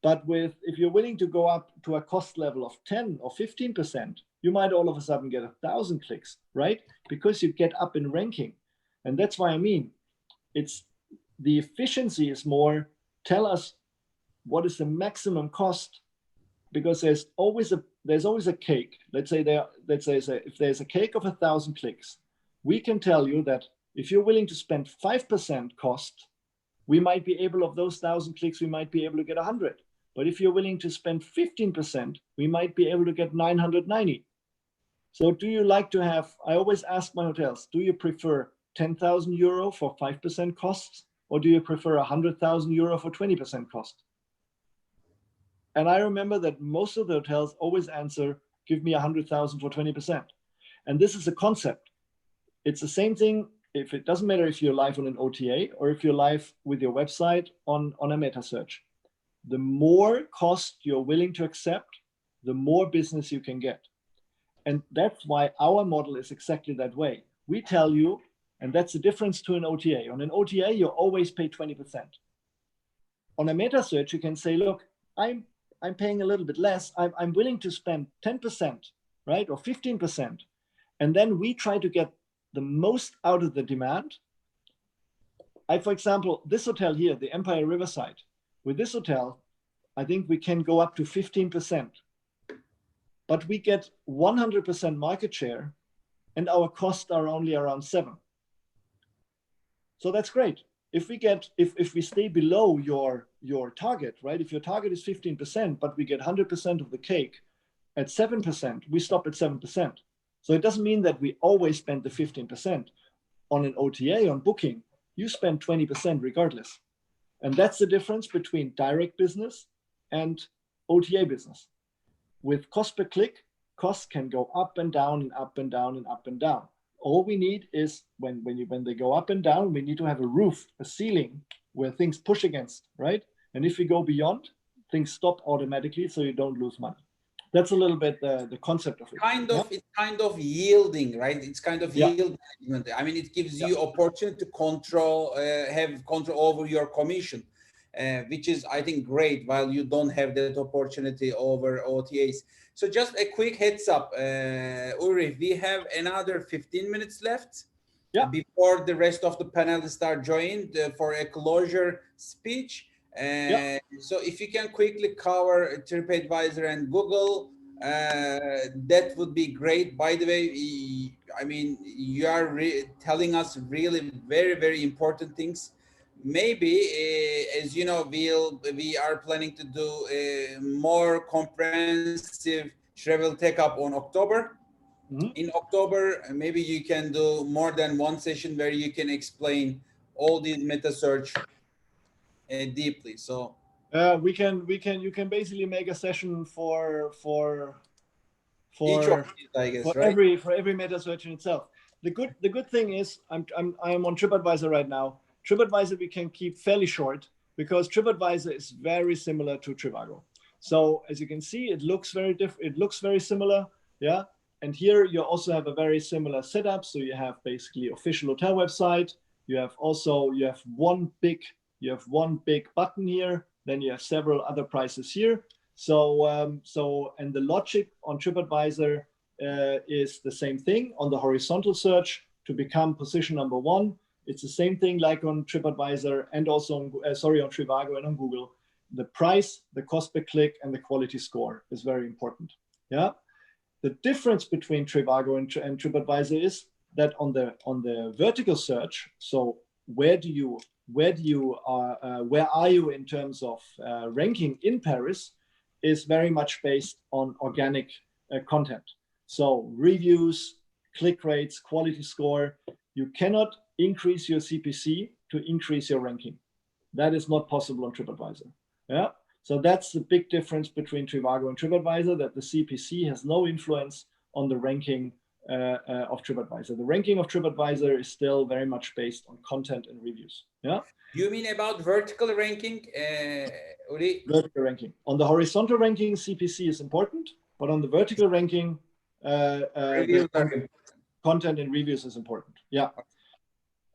But if you're willing to go up to a cost level of 10 or 15%, you might all of a sudden get 1,000 clicks, right? Because you get up in ranking. And that's why I mean, it's the efficiency is more, tell us what is the maximum cost, because there's always a cake. Let's say if there's a cake of 1,000 clicks, we can tell you that if you're willing to spend 5% cost, we might be able, of those 1,000 clicks, we might be able to get 100. But if you're willing to spend 15%, we might be able to get 990. So do you like to have, I always ask my hotels, do you prefer 10,000 euro for 5% costs? Or do you prefer 100,000 euro for 20% cost? And I remember that most of the hotels always answer, give me 100,000 for 20%. And this is a concept. It's the same thing. If it doesn't matter if you're live on an OTA or if you're live with your website on a meta search, the more cost you're willing to accept, the more business you can get. And that's why our model is exactly that way. We tell you, and that's the difference to an OTA. On an OTA, you always pay 20%. On a meta search, you can say, look, I'm paying a little bit less. I'm willing to spend 10%, right? Or 15%. And then we try to get the most out of the demand. For example, this hotel here, the Empire Riverside, with this hotel, I think we can go up to 15%. But we get 100% market share and our costs are only around 7. So that's great. If we stay below your target, right? If your target is 15%, but we get 100% of the cake at 7%, we stop at 7%. So it doesn't mean that we always spend the 15%. On an OTA, on booking, you spend 20% regardless. And that's the difference between direct business and OTA business. With cost per click, costs can go up and down and up and down and up and down. All we need is when they go up and down, we need to have a roof, a ceiling where things push against, right? And if we go beyond, things stop automatically so you don't lose money. That's a little bit the concept of it. It's kind of yielding, right? It's kind of yield management. I mean, it gives you opportunity to have control over your commission, which is, I think, great, while you don't have that opportunity over OTAs. So just a quick heads up, Ullrich, we have another 15 minutes left before the rest of the panelists are joined for a closure speech. So if you can quickly cover TripAdvisor and Google, that would be great. By the way, I mean, you are telling us really very important things. Maybe, as you know, we are planning to do a more comprehensive travel tech up on October. In October, maybe you can do more than one session where you can explain all these meta search deeply. So you can basically make a session for each of these, I guess, right? for every meta search in itself. The good thing is I'm on TripAdvisor right now. TripAdvisor we can keep fairly short because TripAdvisor is very similar to Trivago. So as you can see, it looks very different. It looks very similar, yeah. And here you also have a very similar setup. So you have basically official hotel website. You have one big button here. Then you have several other prices here. So and the logic on TripAdvisor is the same thing on the horizontal search to become position number one. It's the same thing like on TripAdvisor and also on Trivago and on Google. The price, the cost per click, and the quality score is very important. Yeah. The difference between Trivago and TripAdvisor is that on the vertical search, so where are you in terms of ranking in Paris, is very much based on organic content. So reviews, click rates, quality score. You cannot increase your CPC to increase your ranking. That is not possible on TripAdvisor. Yeah. So that's the big difference between Trivago and TripAdvisor, that the CPC has no influence on the ranking of TripAdvisor. The ranking of TripAdvisor is still very much based on content and reviews. Yeah. You mean about vertical ranking, Uri? Vertical ranking. On the horizontal ranking, CPC is important, but on the vertical ranking, content and reviews is important. Yeah.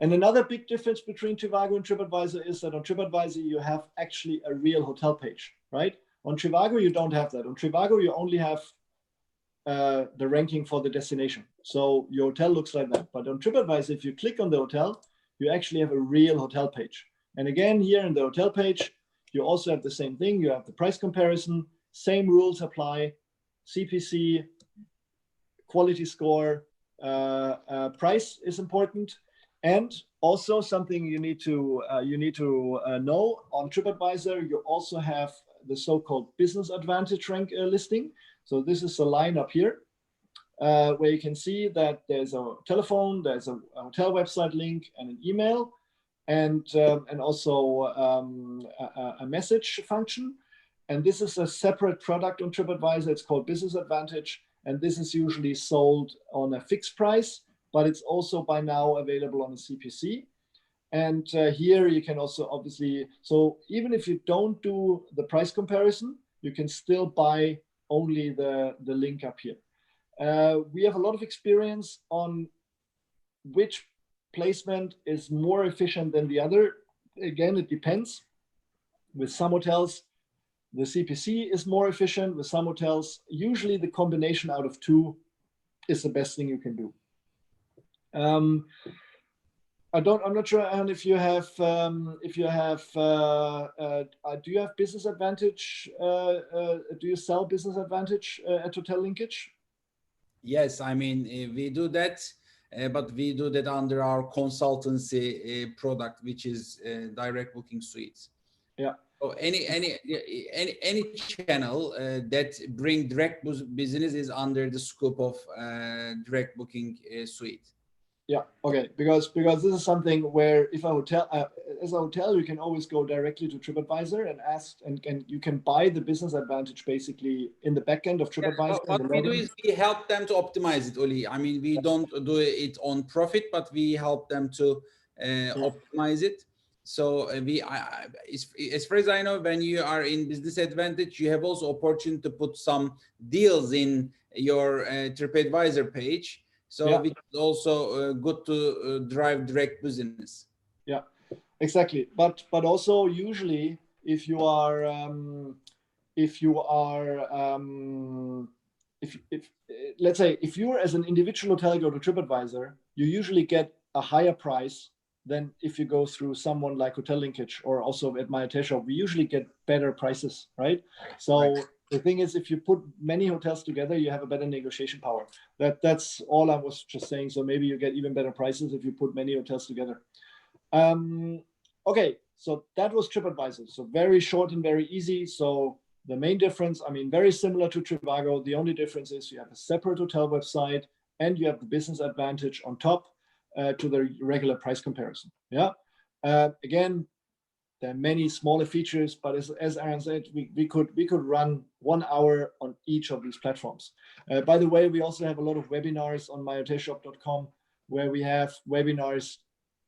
And another big difference between Trivago and TripAdvisor is that on TripAdvisor, you have actually a real hotel page, right? On Trivago, you don't have that. On Trivago, you only have the ranking for the destination. So your hotel looks like that. But on TripAdvisor, if you click on the hotel, you actually have a real hotel page. And again, here in the hotel page, you also have the same thing. You have the price comparison, same rules apply, CPC, quality score, price is important. And also something you need to know on TripAdvisor, you also have the so-called business advantage rank listing. So this is a line up here where you can see that there's a telephone, there's a hotel website link, and an email, and also a message function. And this is a separate product on TripAdvisor. It's called Business Advantage, and this is usually sold on a fixed price, but it's also by now available on a CPC. And here you can also obviously, so even if you don't do the price comparison, you can still buy only the link up here. We have a lot of experience on which placement is more efficient than the other. Again, it depends. With some hotels, the CPC is more efficient. With some hotels, usually the combination out of two is the best thing you can do. I'm not sure, Anne, if you have, do you have Business Advantage? Do you sell Business Advantage at Hotel Linkage? Yes, I mean, we do that, but we do that under our consultancy product, which is direct booking suites. Yeah. So any channel that bring direct business is under the scope of direct booking suite. Yeah. Okay. Because this is something where if a hotel, as a hotel, you can always go directly to TripAdvisor and ask, and you can buy the Business Advantage basically in the backend of TripAdvisor. Yeah, what we do is we help them to optimize it, Uli. I mean, we don't do it on profit, but we help them to optimize it. So as far as I know, when you are in Business Advantage, you have also opportunity to put some deals in your TripAdvisor page. So yeah, it's also good to drive direct business. Yeah, exactly. But also usually if let's say if you're as an individual hotel go to TripAdvisor, you usually get a higher price than if you go through someone like Hotel Linkage or also at my hotel shop. We usually get better prices, right? So the thing is, if you put many hotels together, you have a better negotiation power. That's all I was just saying. So maybe you get even better prices if you put many hotels together. Okay, so that was TripAdvisor. So very short and very easy. So the main difference, I mean, very similar to Trivago. The only difference is you have a separate hotel website and you have the business advantage on top to the regular price comparison. Yeah. Again, there are many smaller features, but as Aaron said, we could run 1 hour on each of these platforms. By the way, we also have a lot of webinars on myhotelshop.com where we have webinars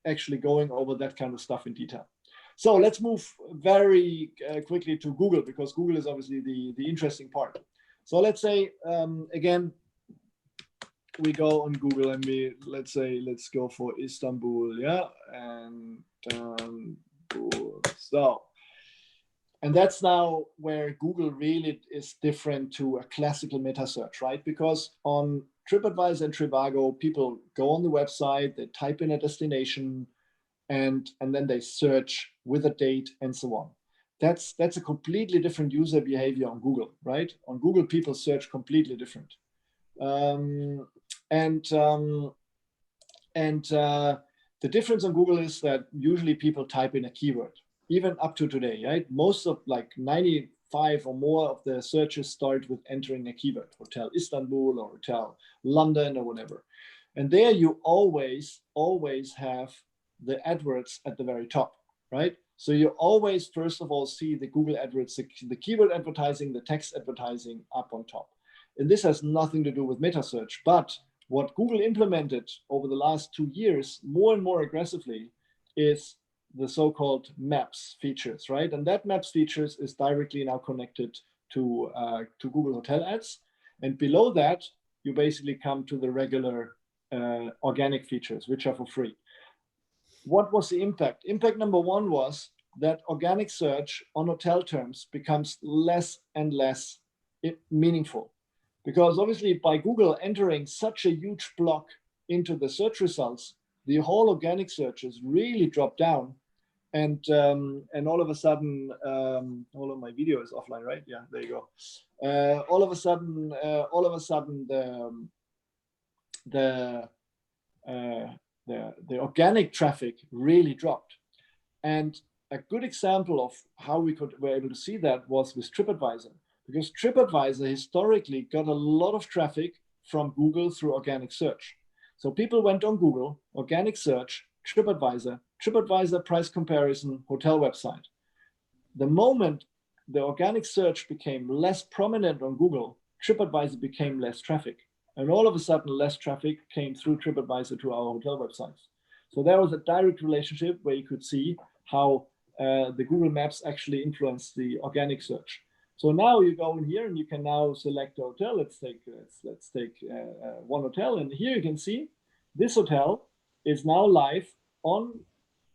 actually going over that kind of stuff in detail. So let's move very quickly to Google, because Google is obviously the interesting part. So let's say, again, we go on Google and let's go for Istanbul, yeah, and so, and that's now where Google really is different to a classical meta search, right? Because on TripAdvisor and Trivago, people go on the website, they type in a destination, and then they search with a date and so on. That's a completely different user behavior on Google, right? On Google, people search completely different. The difference on Google is that usually people type in a keyword, even up to today, right? Most of like 95 or more of the searches start with entering a keyword, Hotel Istanbul or Hotel London or whatever. And there you always have the AdWords at the very top, right? So you always, first of all, see the Google AdWords, the keyword advertising, the text advertising up on top. And this has nothing to do with MetaSearch, but what Google implemented over the last 2 years more and more aggressively is the so-called Maps features, right? And that Maps features is directly now connected to Google Hotel Ads. And below that, you basically come to the regular organic features, which are for free. What was the impact? Impact number one was that organic search on hotel terms becomes less and less meaningful. Because obviously by Google entering such a huge block into the search results, the whole organic searches really dropped down. And all of a sudden, all of my video is offline, right? Yeah, there you go. All of a sudden, the organic traffic really dropped. And a good example of how were able to see that was with TripAdvisor, because TripAdvisor historically got a lot of traffic from Google through organic search. So people went on Google, organic search, TripAdvisor price comparison, hotel website. The moment the organic search became less prominent on Google, TripAdvisor became less traffic. And all of a sudden, less traffic came through TripAdvisor to our hotel websites. So there was a direct relationship where you could see how the Google Maps actually influenced the organic search. So now you go in here and you can now select a hotel. Let's take one hotel, and here you can see this hotel is now live on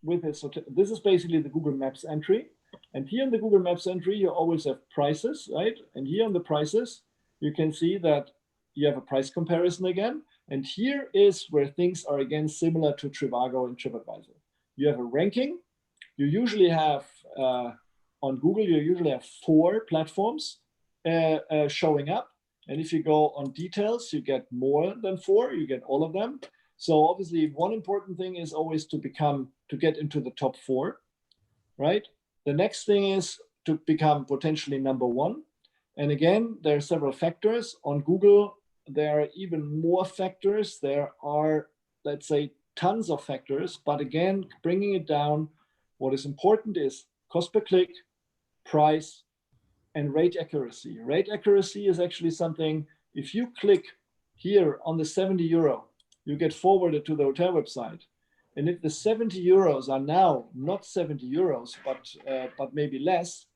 with this hotel. This is basically the Google Maps entry, and here in the Google Maps entry you always have prices, right? And here on the prices you can see that you have a price comparison again, and here is where things are again similar to Trivago and TripAdvisor. You have a ranking. You usually have on Google, you usually have 4 platforms showing up. And if you go on details, you get more than 4, you get all of them. So obviously one important thing is always to get into the top 4, right? The next thing is to become potentially number 1. And again, there are several factors. On Google, there are even more factors. There are, let's say, tons of factors, but again, bringing it down, what is important is cost per click, price, and rate accuracy. Rate accuracy is actually something, if you click here on the 70 euro, you get forwarded to the hotel website. And if the 70 euros are now not 70 euros, but maybe less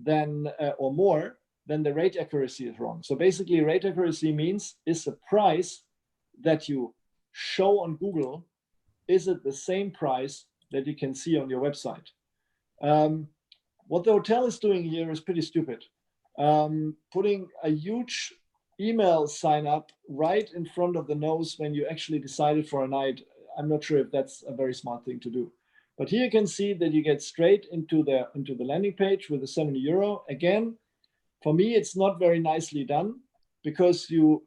than or more, then the rate accuracy is wrong. So basically rate accuracy means, is the price that you show on Google, is it the same price that you can see on your website? What the hotel is doing here is pretty stupid. Putting a huge email sign up right in front of the nose when you actually decided for a night. I'm not sure if that's a very smart thing to do. But here you can see that you get straight into the landing page with the 70 euro. Again, for me, it's not very nicely done, because you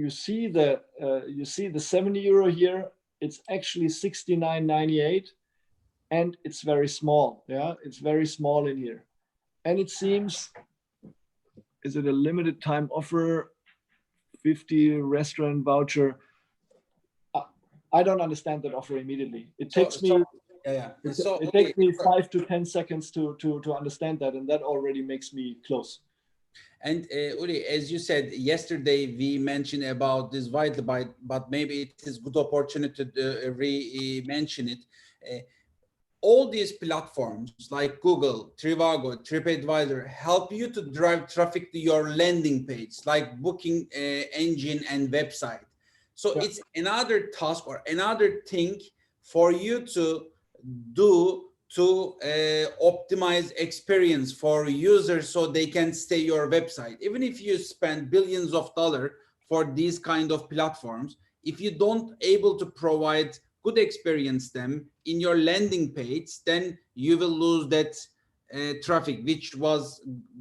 see the 70 euro here. It's actually 69.98, and it's very small. Yeah, it's very small in here, and it seems, is it a limited time offer? 50 restaurant voucher. I don't understand that offer immediately. It takes me it takes me 5 to 10 seconds to understand that, and that already makes me close. And Uli, as you said yesterday, we mentioned about this vital byte, but maybe it is good opportunity to re-mention it. All these platforms like Google, Trivago, TripAdvisor help you to drive traffic to your landing page, like booking engine and website. So it's another task or another thing for you to do to optimize experience for users so they can stay your website. Even if you spend billions of dollars for these kind of platforms, if you don't able to provide good experience them in your landing page, then you will lose that traffic, which was,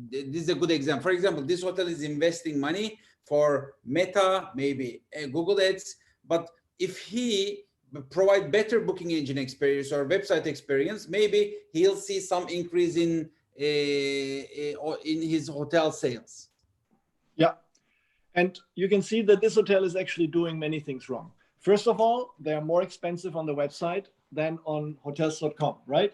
this is a good example. For example, this hotel is investing money for Meta, maybe Google Ads, but if he provide better booking engine experience or website experience, maybe he'll see some increase in his hotel sales. Yeah, and you can see that this hotel is actually doing many things wrong. First of all, they are more expensive on the website than on hotels.com, right?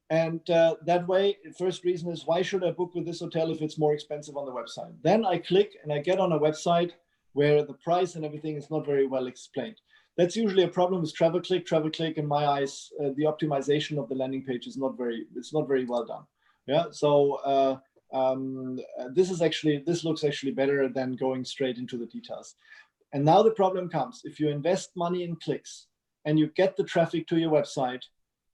And that way, the first reason is, why should I book with this hotel if it's more expensive on the website? Then I click and I get on a website where the price and everything is not very well explained. That's usually a problem with TravelClick. TravelClick, in my eyes, the optimization of the landing page is not very well done. Yeah, so this looks actually better than going straight into the details. And now the problem comes: if you invest money in clicks and you get the traffic to your website,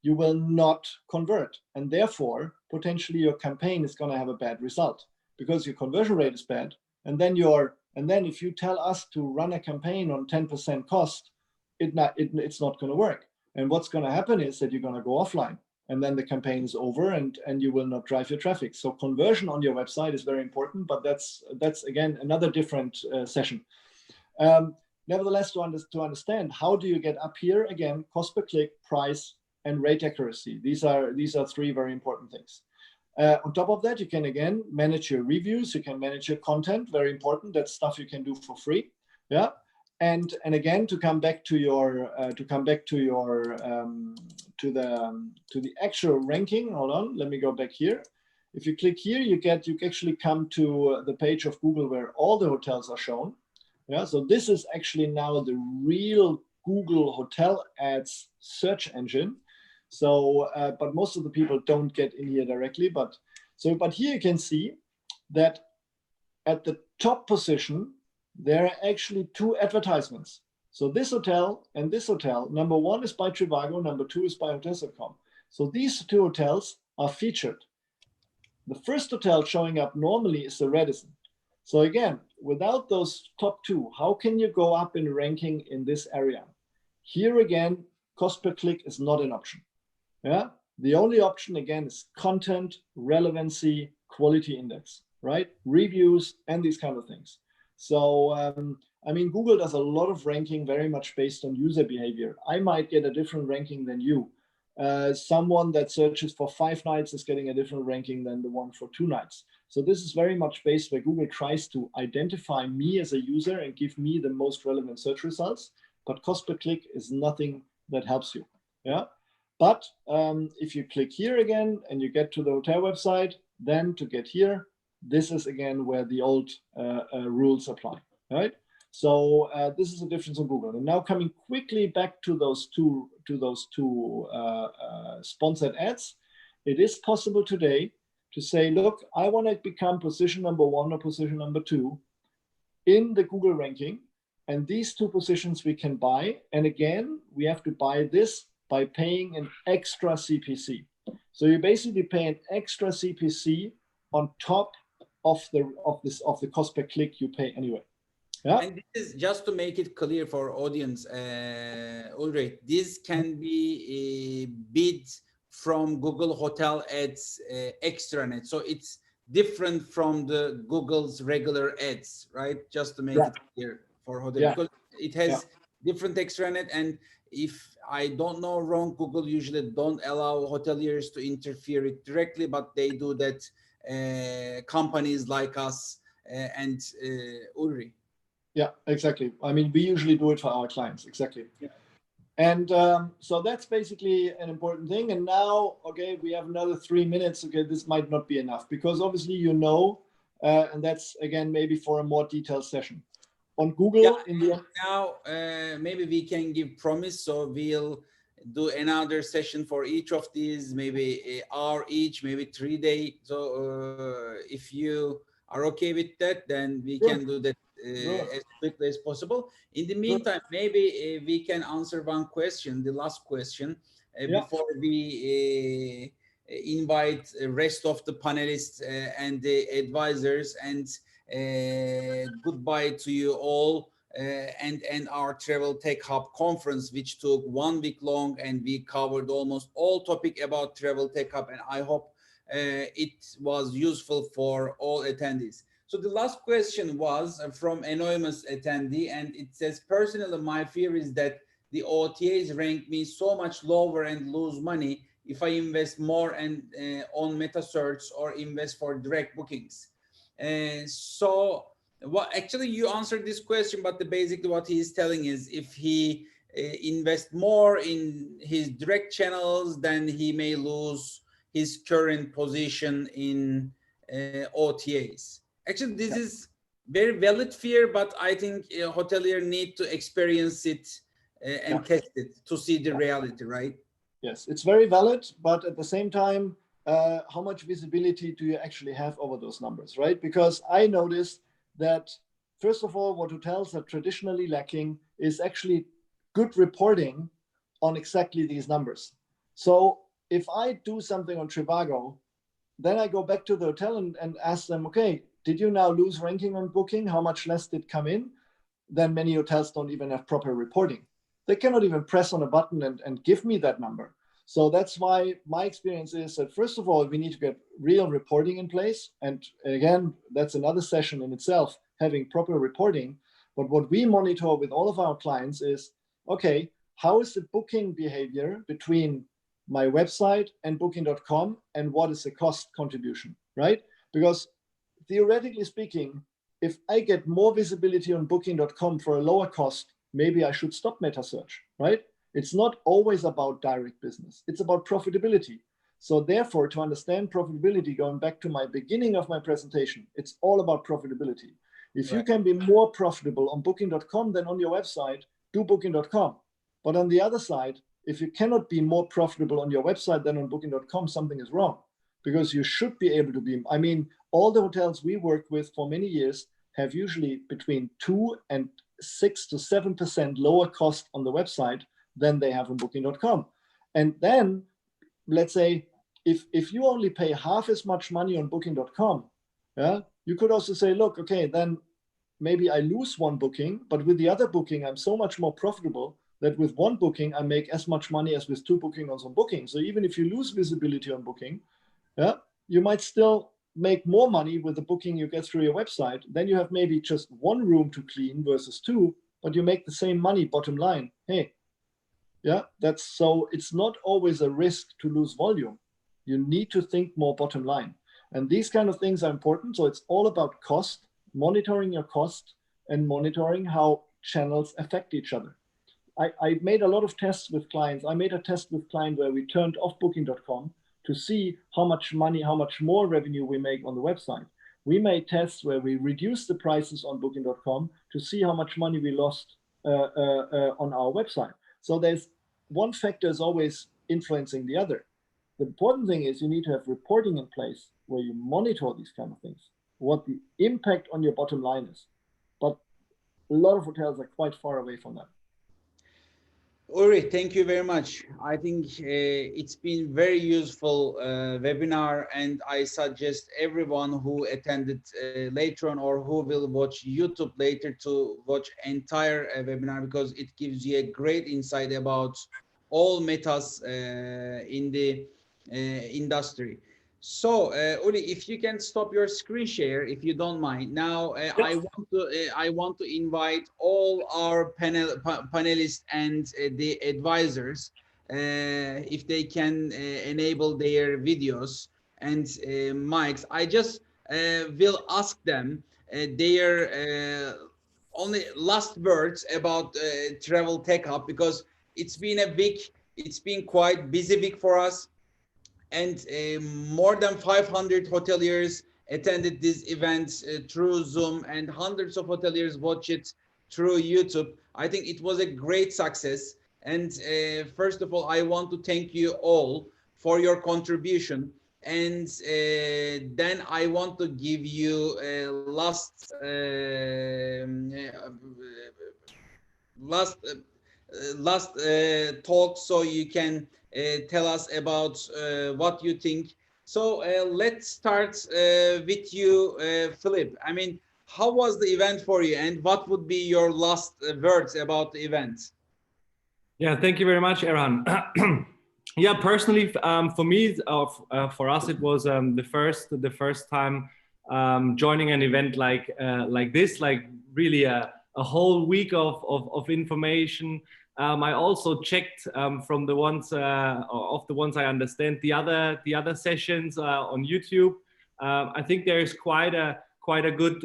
you will not convert, and therefore potentially your campaign is going to have a bad result, because your conversion rate is bad. And then if you tell us to run a campaign on 10% cost, it's not going to work. And what's going to happen is that you're going to go offline, and then the campaign is over, and you will not drive your traffic. So conversion on your website is very important, but that's again another different session. Nevertheless, to understand, how do you get up here? Again, cost per click, price, and rate accuracy. These are three very important things. On top of that, you can again manage your reviews. You can manage your content. Very important. That's stuff you can do for free. Yeah. And again, to come back to the actual ranking. Hold on. Let me go back here. If you click here, you actually come to the page of Google where all the hotels are shown. Yeah. So this is actually now the real Google Hotel Ads search engine. So, but most of the people don't get in here directly. But here you can see that at the top position, there are actually two advertisements. So this hotel and this hotel, number one is by Trivago, number two is by hotels.com. So these two hotels are featured. The first hotel showing up normally is the Radisson. So again, without those top two, how can you go up in ranking in this area? Here again, cost per click is not an option. Yeah, the only option again is content, relevancy, quality index, right? Reviews and these kind of things. So, I mean, Google does a lot of ranking very much based on user behavior. I might get a different ranking than you. Someone that searches for 5 nights is getting a different ranking than the one for 2 nights. So this is very much based where Google tries to identify me as a user and give me the most relevant search results. But cost per click is nothing that helps you. Yeah. But if you click here again and you get to the hotel website, then to get here, this is again where the old rules apply, right? So this is the difference on Google. And now coming quickly back to those two sponsored ads, it is possible today to say, look, I want to become position number 1 or position number 2 in the Google ranking, and these 2 positions we can buy. And again, we have to buy this by paying an extra CPC. So you basically pay an extra CPC on top of the cost per click you pay anyway. Yeah. And this is just to make it clear for audience, Ulrich, this can be a bid from Google Hotel Ads extranet. So it's different from the Google's regular ads, right? Just to make Yeah. it clear for hotel, Yeah. because it Yeah. has different extranet. And if I don't know wrong, Google usually don't allow hoteliers to interfere it directly, but they do that companies like us and Ulrich. Yeah, exactly. I mean, we usually do it for our clients. Exactly. Yeah. And so that's basically an important thing. And now, okay, we have another 3 minutes. Okay, this might not be enough because obviously, and that's again, maybe for a more detailed session. On Google, in the end. Now, maybe we can give promise. So we'll do another session for each of these, maybe an hour each, maybe 3 days. So if you are okay with that, then we Sure. can do that Sure. as quickly as possible. In the Sure. meantime, maybe we can answer one question, the last question, Yeah. before we invite the rest of the panelists and the advisors, and goodbye to you all, and our Travel Tech Hub conference, which took 1 week long, and we covered almost all topic about Travel Tech Hub, and I hope it was useful for all attendees. So the last question was from anonymous attendee, and it says, personally, my fear is that the OTAs rank me so much lower and lose money if I invest more and on MetaSearch or invest for direct bookings. And so what actually you answered this question, but basically what he is telling is if he invest more in his direct channels, then he may lose his current position in OTAs. Actually, this is very valid fear, but I think a hotelier need to experience it and test it to see the reality, right? Yes, it's very valid, but at the same time, how much visibility do you actually have over those numbers, right? Because I noticed that, first of all, what hotels are traditionally lacking is actually good reporting on exactly these numbers. So if I do something on Trivago, then I go back to the hotel and ask them, okay, did you now lose ranking on booking? How much less did come in? Then many hotels don't even have proper reporting. They cannot even press on a button and give me that number. So that's why my experience is that, first of all, we need to get real reporting in place. And again, that's another session in itself, having proper reporting. But what we monitor with all of our clients is, okay, how is the booking behavior between my website and booking.com, and what is the cost contribution, right? Because theoretically speaking, if I get more visibility on booking.com for a lower cost, maybe I should stop MetaSearch, right? It's not always about direct business. It's about profitability. So therefore, to understand profitability, going back to my beginning of my presentation, it's all about profitability. If you can be more profitable on booking.com than on your website, do booking.com. But on the other side, if you cannot be more profitable on your website than on booking.com, something is wrong, because you should be able to be. I mean, all the hotels we worked with for many years have usually between 2 and 6 to 7% lower cost on the website than they have on booking.com. And then let's say if you only pay half as much money on booking.com, yeah, you could also say, look, okay, then maybe I lose one booking, but with the other booking, I'm so much more profitable that with one booking, I make as much money as with two bookings on booking. So even if you lose visibility on booking, yeah, you might still make more money with the booking you get through your website. Then you have maybe just one room to clean versus two, but you make the same money bottom line. Hey, yeah, that's so it's not always a risk to lose volume. You need to think more bottom line. And these kind of things are important. So it's all about cost, monitoring your cost, and monitoring how channels affect each other. I made a lot of tests with clients. I made a test with client where we turned off booking.com to see how much money, how much more revenue we make on the website. We made tests where we reduced the prices on booking.com to see how much money we lost on our website. So there's one factor is always influencing the other. The important thing is you need to have reporting in place where you monitor these kind of things, what the impact on your bottom line is. But a lot of hotels are quite far away from that. Uri, thank you very much. I think it's been very useful webinar, and I suggest everyone who attended later on or who will watch YouTube later to watch entire webinar, because it gives you a great insight about all metas in the industry. So, Uli, if you can stop your screen share, if you don't mind. Now, I want to invite all our panelists and the advisors, if they can enable their videos and mics. I just will ask them their only last words about Travel Tech Hub, because it's been a week. It's been quite busy week for us, and more than 500 hoteliers attended this event through Zoom, and hundreds of hoteliers watch it through YouTube. I think it was a great success. And first of all, I want to thank you all for your contribution. And then I want to give you a last talk, so you can tell us about what you think. So let's start with you, Philip. I mean, how was the event for you, and what would be your last words about the event? Yeah, thank you very much, Erhan. Yeah, personally, for me, for us, it was the first time joining an event like this, like really a whole week of information. I also checked from the ones of the ones I understand the other sessions on YouTube. I think there is quite a good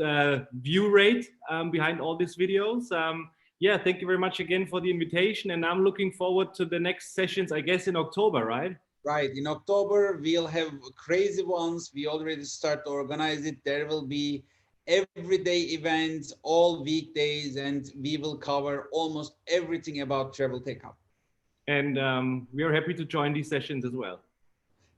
view rate behind all these videos. Yeah, thank you very much again for the invitation, and I'm looking forward to the next sessions, I guess in October, right? Right, in October we'll have crazy ones. We already start to organize it. There will be everyday events, all weekdays, and we will cover almost everything about Travel Tech Hub. And we are happy to join these sessions as well.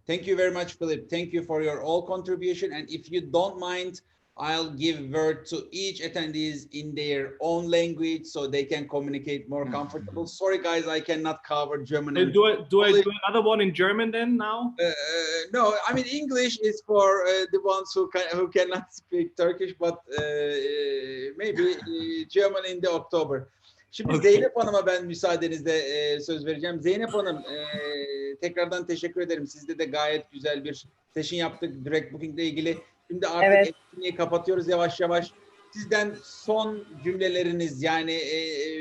Thank you very much, Philip. Thank you for your all contribution. And if you don't mind, I'll give word to each attendees in their own language so they can communicate more comfortable. Sorry, guys, I cannot cover German. Do I do another one in German then now? No, I mean, English is for the ones who cannot speak Turkish, but maybe German in the October. Şimdi okay. Zeynep Hanım'a ben müsaadenizle söz vereceğim. Zeynep Hanım, tekrardan teşekkür ederim. Sizde de gayet güzel bir session yaptık Direct Booking ile ilgili. Şimdi artık etkinliği kapatıyoruz yavaş yavaş. Sizden son cümleleriniz, yani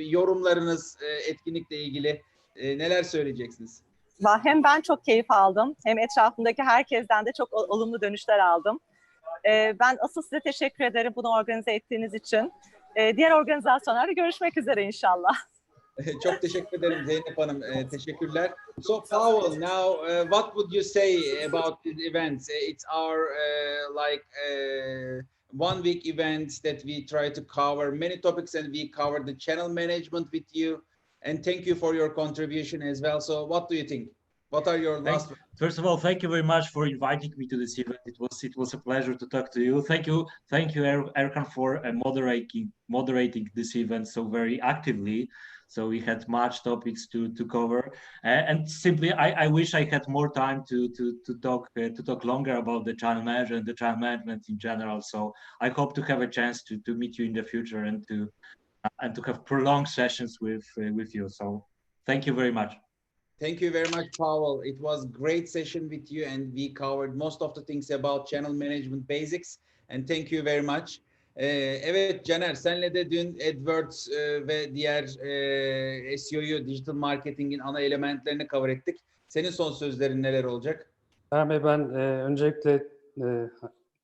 yorumlarınız etkinlikle ilgili neler söyleyeceksiniz? Hem ben çok keyif aldım, hem etrafımdaki herkesten de çok olumlu dönüşler aldım. Ben asıl size teşekkür ederim bunu organize ettiğiniz için. Diğer organizasyonlarda görüşmek üzere inşallah. Çok teşekkür ederim Zeynep Hanım. Teşekkürler. So Paul, now what would you say about this event? It's our one week event that we try to cover many topics, and we cover the channel management with you. And thank you for your contribution as well. So what do you think? What are your last? First of all, thank you very much for inviting me to this event. It was a pleasure to talk to you. Thank you, Erkan, for moderating this event so very actively. So we had much topics to cover, and simply I wish I had more time to talk longer about the channel management, the channel management in general. So I hope to have a chance to meet you in the future and to have prolonged sessions with you. So thank you very much. Thank you very much, Paul. It was great session with you, and we covered most of the things about channel management basics. And thank you very much. Evet Caner, senle de dün AdWords ve diğer SEO'yu, digital marketingin ana elementlerini cover ettik. Senin son sözlerin neler olacak? Ben öncelikle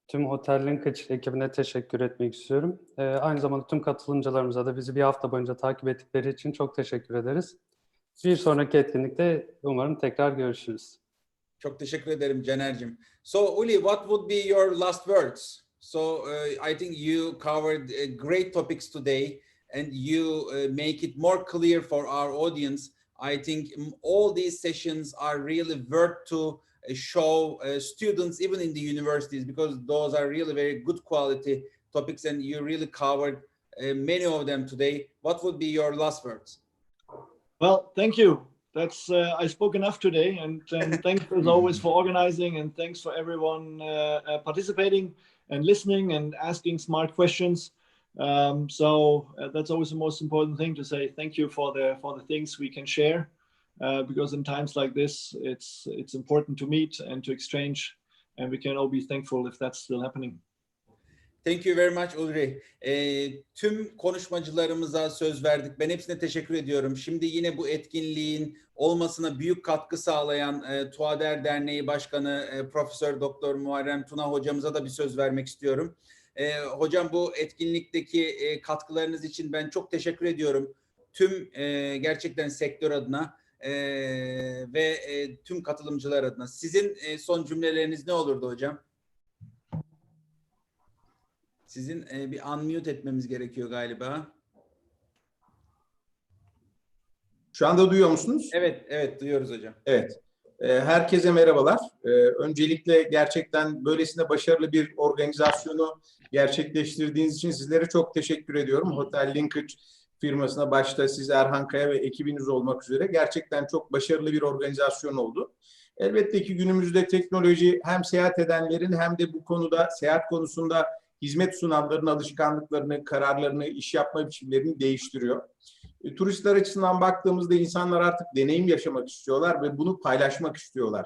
tüm Hotel Linkage ekibine teşekkür etmek istiyorum. Aynı zamanda tüm katılımcılarımıza da bizi bir hafta boyunca takip ettikleri için çok teşekkür ederiz. Bir sonraki etkinlikte umarım tekrar görüşürüz. Çok teşekkür ederim Caner'cim. So Uli, what would be your last words? So I think you covered great topics today, and you make it more clear for our audience. I think all these sessions are really worth to show students, even in the universities, because those are really very good quality topics, and you really covered many of them today. What would be your last words? Well, thank you. That's I spoke enough today, and thanks as always for organizing, and thanks for everyone participating and listening and asking smart questions. That's always the most important thing, to say thank you for the things we can share, because in times like this, it's important to meet and to exchange, and we can all be thankful if that's still happening. Thank you very much Ullrich. Tüm konuşmacılarımıza söz verdik. Ben hepsine teşekkür ediyorum. Şimdi yine bu etkinliğin olmasına büyük katkı sağlayan Tuader Derneği Başkanı Profesör Doktor Muharrem Tuna hocamıza da bir söz vermek istiyorum. Hocam, bu etkinlikteki katkılarınız için ben çok teşekkür ediyorum. Tüm gerçekten sektör adına ve tüm katılımcılar adına. Sizin son cümleleriniz ne olurdu hocam? Sizin bir unmute etmemiz gerekiyor galiba. Şu anda duyuyor musunuz? Evet duyuyoruz hocam. Evet. Herkese merhabalar. Öncelikle gerçekten böylesine başarılı bir organizasyonu gerçekleştirdiğiniz için sizlere çok teşekkür ediyorum. Hotel Linkage firmasına başta siz Erhan Kaya ve ekibiniz olmak üzere gerçekten çok başarılı bir organizasyon oldu. Elbette ki günümüzde teknoloji hem seyahat edenlerin hem de bu konuda, seyahat konusunda hizmet sunanların alışkanlıklarını, kararlarını, iş yapma biçimlerini değiştiriyor. Turistler açısından baktığımızda insanlar artık deneyim yaşamak istiyorlar ve bunu paylaşmak istiyorlar.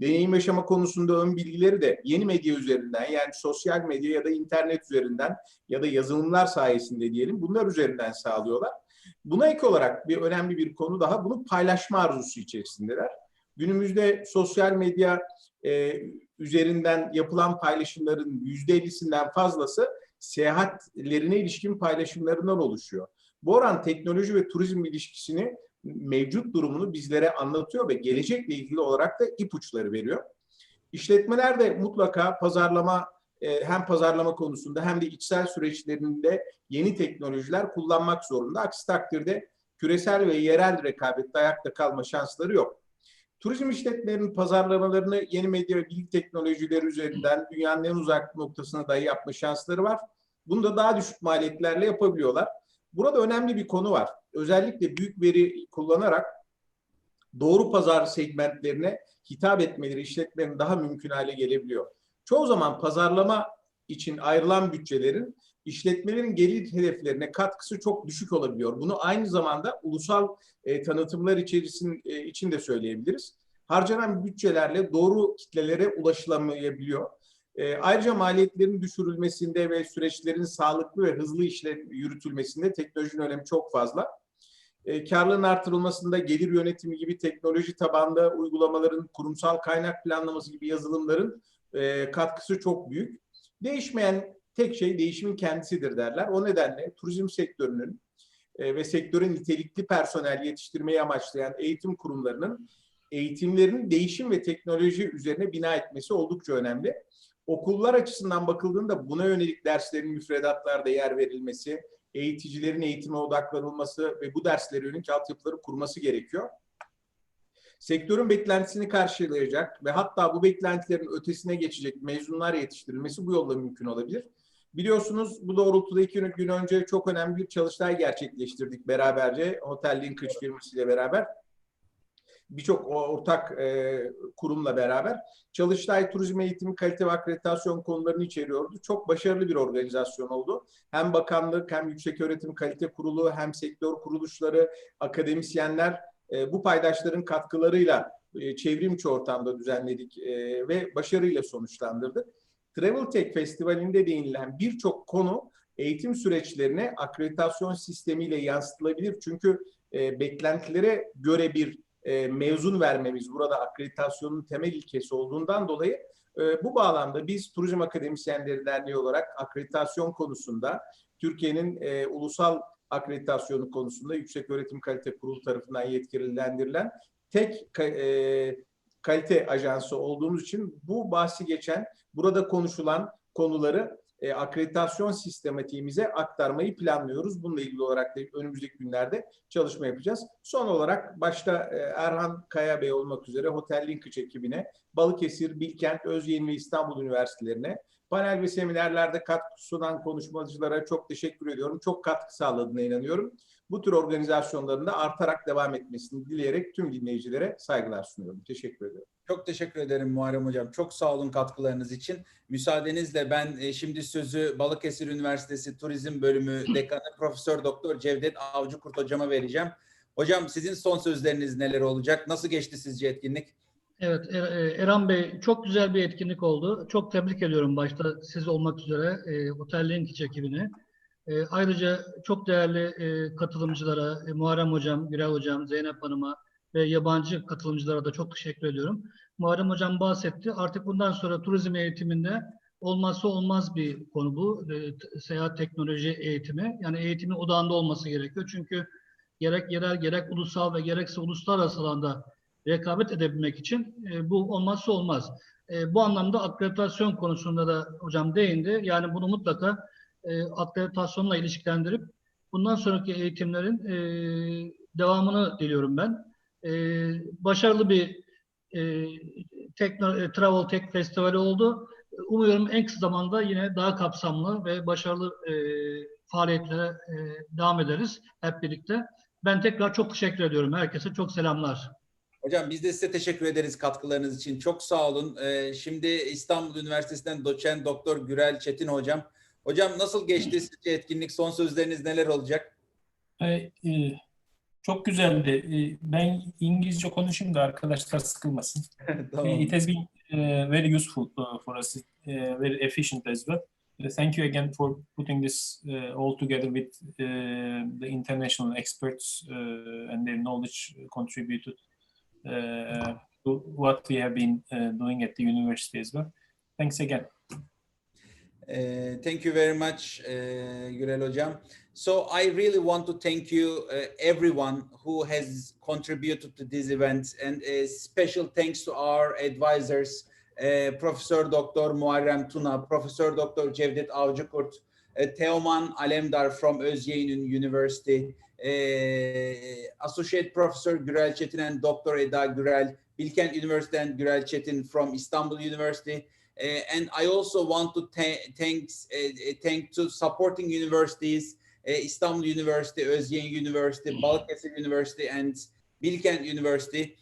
Deneyim yaşama konusunda ön bilgileri de yeni medya üzerinden, yani sosyal medya ya da internet üzerinden ya da yazılımlar sayesinde diyelim, bunlar üzerinden sağlıyorlar. Buna ek olarak önemli bir konu daha, bunu paylaşma arzusu içerisindeler. Günümüzde sosyal medya üzerinden yapılan paylaşımların %50'sinden fazlası seyahatlerine ilişkin paylaşımlarından oluşuyor. Bu oran teknoloji ve turizm ilişkisini, mevcut durumunu bizlere anlatıyor ve gelecekle ilgili olarak da ipuçları veriyor. İşletmeler de mutlaka hem pazarlama konusunda hem de içsel süreçlerinde yeni teknolojiler kullanmak zorunda. Aksi takdirde küresel ve yerel rekabette ayakta kalma şansları yok. Turizm işletmelerinin pazarlamalarını yeni medya ve bilgi teknolojileri üzerinden dünyanın en uzak noktasına dahi yapma şansları var. Bunu da daha düşük maliyetlerle yapabiliyorlar. Burada önemli bir konu var. Özellikle büyük veri kullanarak doğru pazar segmentlerine hitap etmeleri işletmelerin daha mümkün hale gelebiliyor. Çoğu zaman pazarlama için ayrılan bütçelerin işletmelerin gelir hedeflerine katkısı çok düşük olabiliyor. Bunu aynı zamanda ulusal tanıtımlar için de söyleyebiliriz. Harcanan bütçelerle doğru kitlelere ulaşılamayabiliyor. Ayrıca maliyetlerin düşürülmesinde ve süreçlerin sağlıklı ve hızlı yürütülmesinde teknolojinin önemi çok fazla. Karlılığın artırılmasında gelir yönetimi gibi teknoloji tabanlı uygulamaların, kurumsal kaynak planlaması gibi yazılımların katkısı çok büyük. Değişmeyen tek şey değişimin kendisidir derler. O nedenle turizm sektörünün ve sektörün nitelikli personel yetiştirmeyi amaçlayan eğitim kurumlarının eğitimlerinin değişim ve teknoloji üzerine bina etmesi oldukça önemli. Okullar açısından bakıldığında buna yönelik derslerin müfredatlarda yer verilmesi, eğiticilerin eğitime odaklanılması ve bu derslere yönelik altyapıları kurması gerekiyor. Sektörün beklentisini karşılayacak ve hatta bu beklentilerin ötesine geçecek mezunlar yetiştirilmesi bu yolla mümkün olabilir. Biliyorsunuz bu doğrultuda 2 gün önce çok önemli bir çalıştay gerçekleştirdik beraberce, Hotel Linkage firmasıyla beraber. Birçok ortak kurumla beraber. Çalıştay turizm eğitimi, kalite ve akreditasyon konularını içeriyordu. Çok başarılı bir organizasyon oldu. Hem bakanlık, hem Yükseköğretim Kalite Kurulu, hem sektör kuruluşları, akademisyenler bu paydaşların katkılarıyla çevrimiçi ortamda düzenledik ve başarıyla sonuçlandırdık. Travel Tech Festivali'nde değinilen birçok konu eğitim süreçlerine akreditasyon sistemiyle yansıtılabilir. Çünkü beklentilere göre bir mezun vermemiz burada akreditasyonun temel ilkesi olduğundan dolayı bu bağlamda biz Turizm Akademisyenleri Derneği olarak akreditasyon konusunda Türkiye'nin ulusal akreditasyonu konusunda Yükseköğretim Kalite Kurulu tarafından yetkilendirilen tek kalite ajansı olduğumuz için bu bahsi geçen, burada konuşulan konuları akreditasyon sistematiğimize aktarmayı planlıyoruz. Bununla ilgili olarak da önümüzdeki günlerde çalışma yapacağız. Son olarak başta Erhan Kaya Bey olmak üzere Hotel Linkage ekibine, Balıkesir, Bilkent, Özyeğin ve İstanbul Üniversitelerine Panel ve seminerlerde katkı sunan konuşmacılara çok teşekkür ediyorum. Çok katkı sağladığına inanıyorum. Bu tür organizasyonların da artarak devam etmesini dileyerek tüm dinleyicilere saygılar sunuyorum. Teşekkür ediyorum. Çok teşekkür ederim Muharrem Hocam. Çok sağ olun katkılarınız için. Müsaadenizle ben şimdi sözü Balıkesir Üniversitesi Turizm Bölümü Dekanı Profesör Doktor Cevdet Avcıkurt Hocama vereceğim. Hocam sizin son sözleriniz neler olacak? Nasıl geçti sizce etkinlik? Evet, Eren Bey çok güzel bir etkinlik oldu. Çok tebrik ediyorum başta siz olmak üzere Hotel Linkage ekibini. Ayrıca çok değerli katılımcılara, Muharrem Hocam, Gürel Hocam, Zeynep Hanım'a ve yabancı katılımcılara da çok teşekkür ediyorum. Muharrem Hocam bahsetti. Artık bundan sonra turizm eğitiminde olmazsa olmaz bir konu bu. Seyahat teknoloji eğitimi. Yani eğitimin odağında olması gerekiyor. Çünkü gerek yerel, gerek ulusal ve gerekse uluslararası alanda rekabet edebilmek için bu olmazsa olmaz. Bu anlamda akreditasyon konusunda da hocam değindi. Yani bunu mutlaka akreditasyonla ilişkilendirip bundan sonraki eğitimlerin devamını diliyorum ben. Başarılı bir Travel Tech Festivali oldu. Umuyorum en kısa zamanda yine daha kapsamlı ve başarılı faaliyetlere devam ederiz hep birlikte. Ben tekrar çok teşekkür ediyorum. Herkese çok selamlar. Hocam biz de size teşekkür ederiz katkılarınız için. Çok sağ olun. Şimdi İstanbul Üniversitesi'nden doçent Doktor Gürel Çetin Hocam. Hocam nasıl geçti sizce etkinlik? Son sözleriniz neler olacak? Çok güzeldi. Ben İngilizce konuşayım da arkadaşlar sıkılmasın. Tamam. It has been very useful for us, very efficient as well. Thank you again for putting this all together with the international experts and their knowledge contributed to what we have been doing at the university as well. Thanks again. Thank you very much, Gürel Hocam. So I really want to thank you, everyone who has contributed to this event, and a special thanks to our advisors, Professor Dr. Muharrem Tuna, Professor Dr. Cevdet Avcıkurt, Teoman Alemdar from Özyeğin University, Associate Professor Gürel Çetin and Dr. Eda Gürel, Bilkent University and Gürel Çetin from Istanbul University. And I also want to thank to supporting universities, Istanbul University, Özyeğin University, Balıkesir University, and Bilkent University.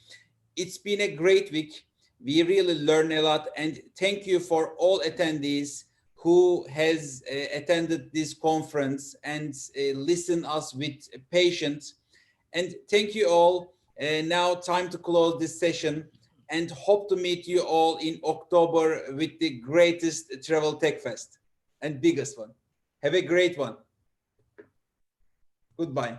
It's been a great week. We really learned a lot, and thank you for all attendees who has attended this conference and listened us with patience. And thank you all. Now time to close this session, and hope to meet you all in October with the greatest Travel Tech Fest and biggest one. Have a great one. Goodbye.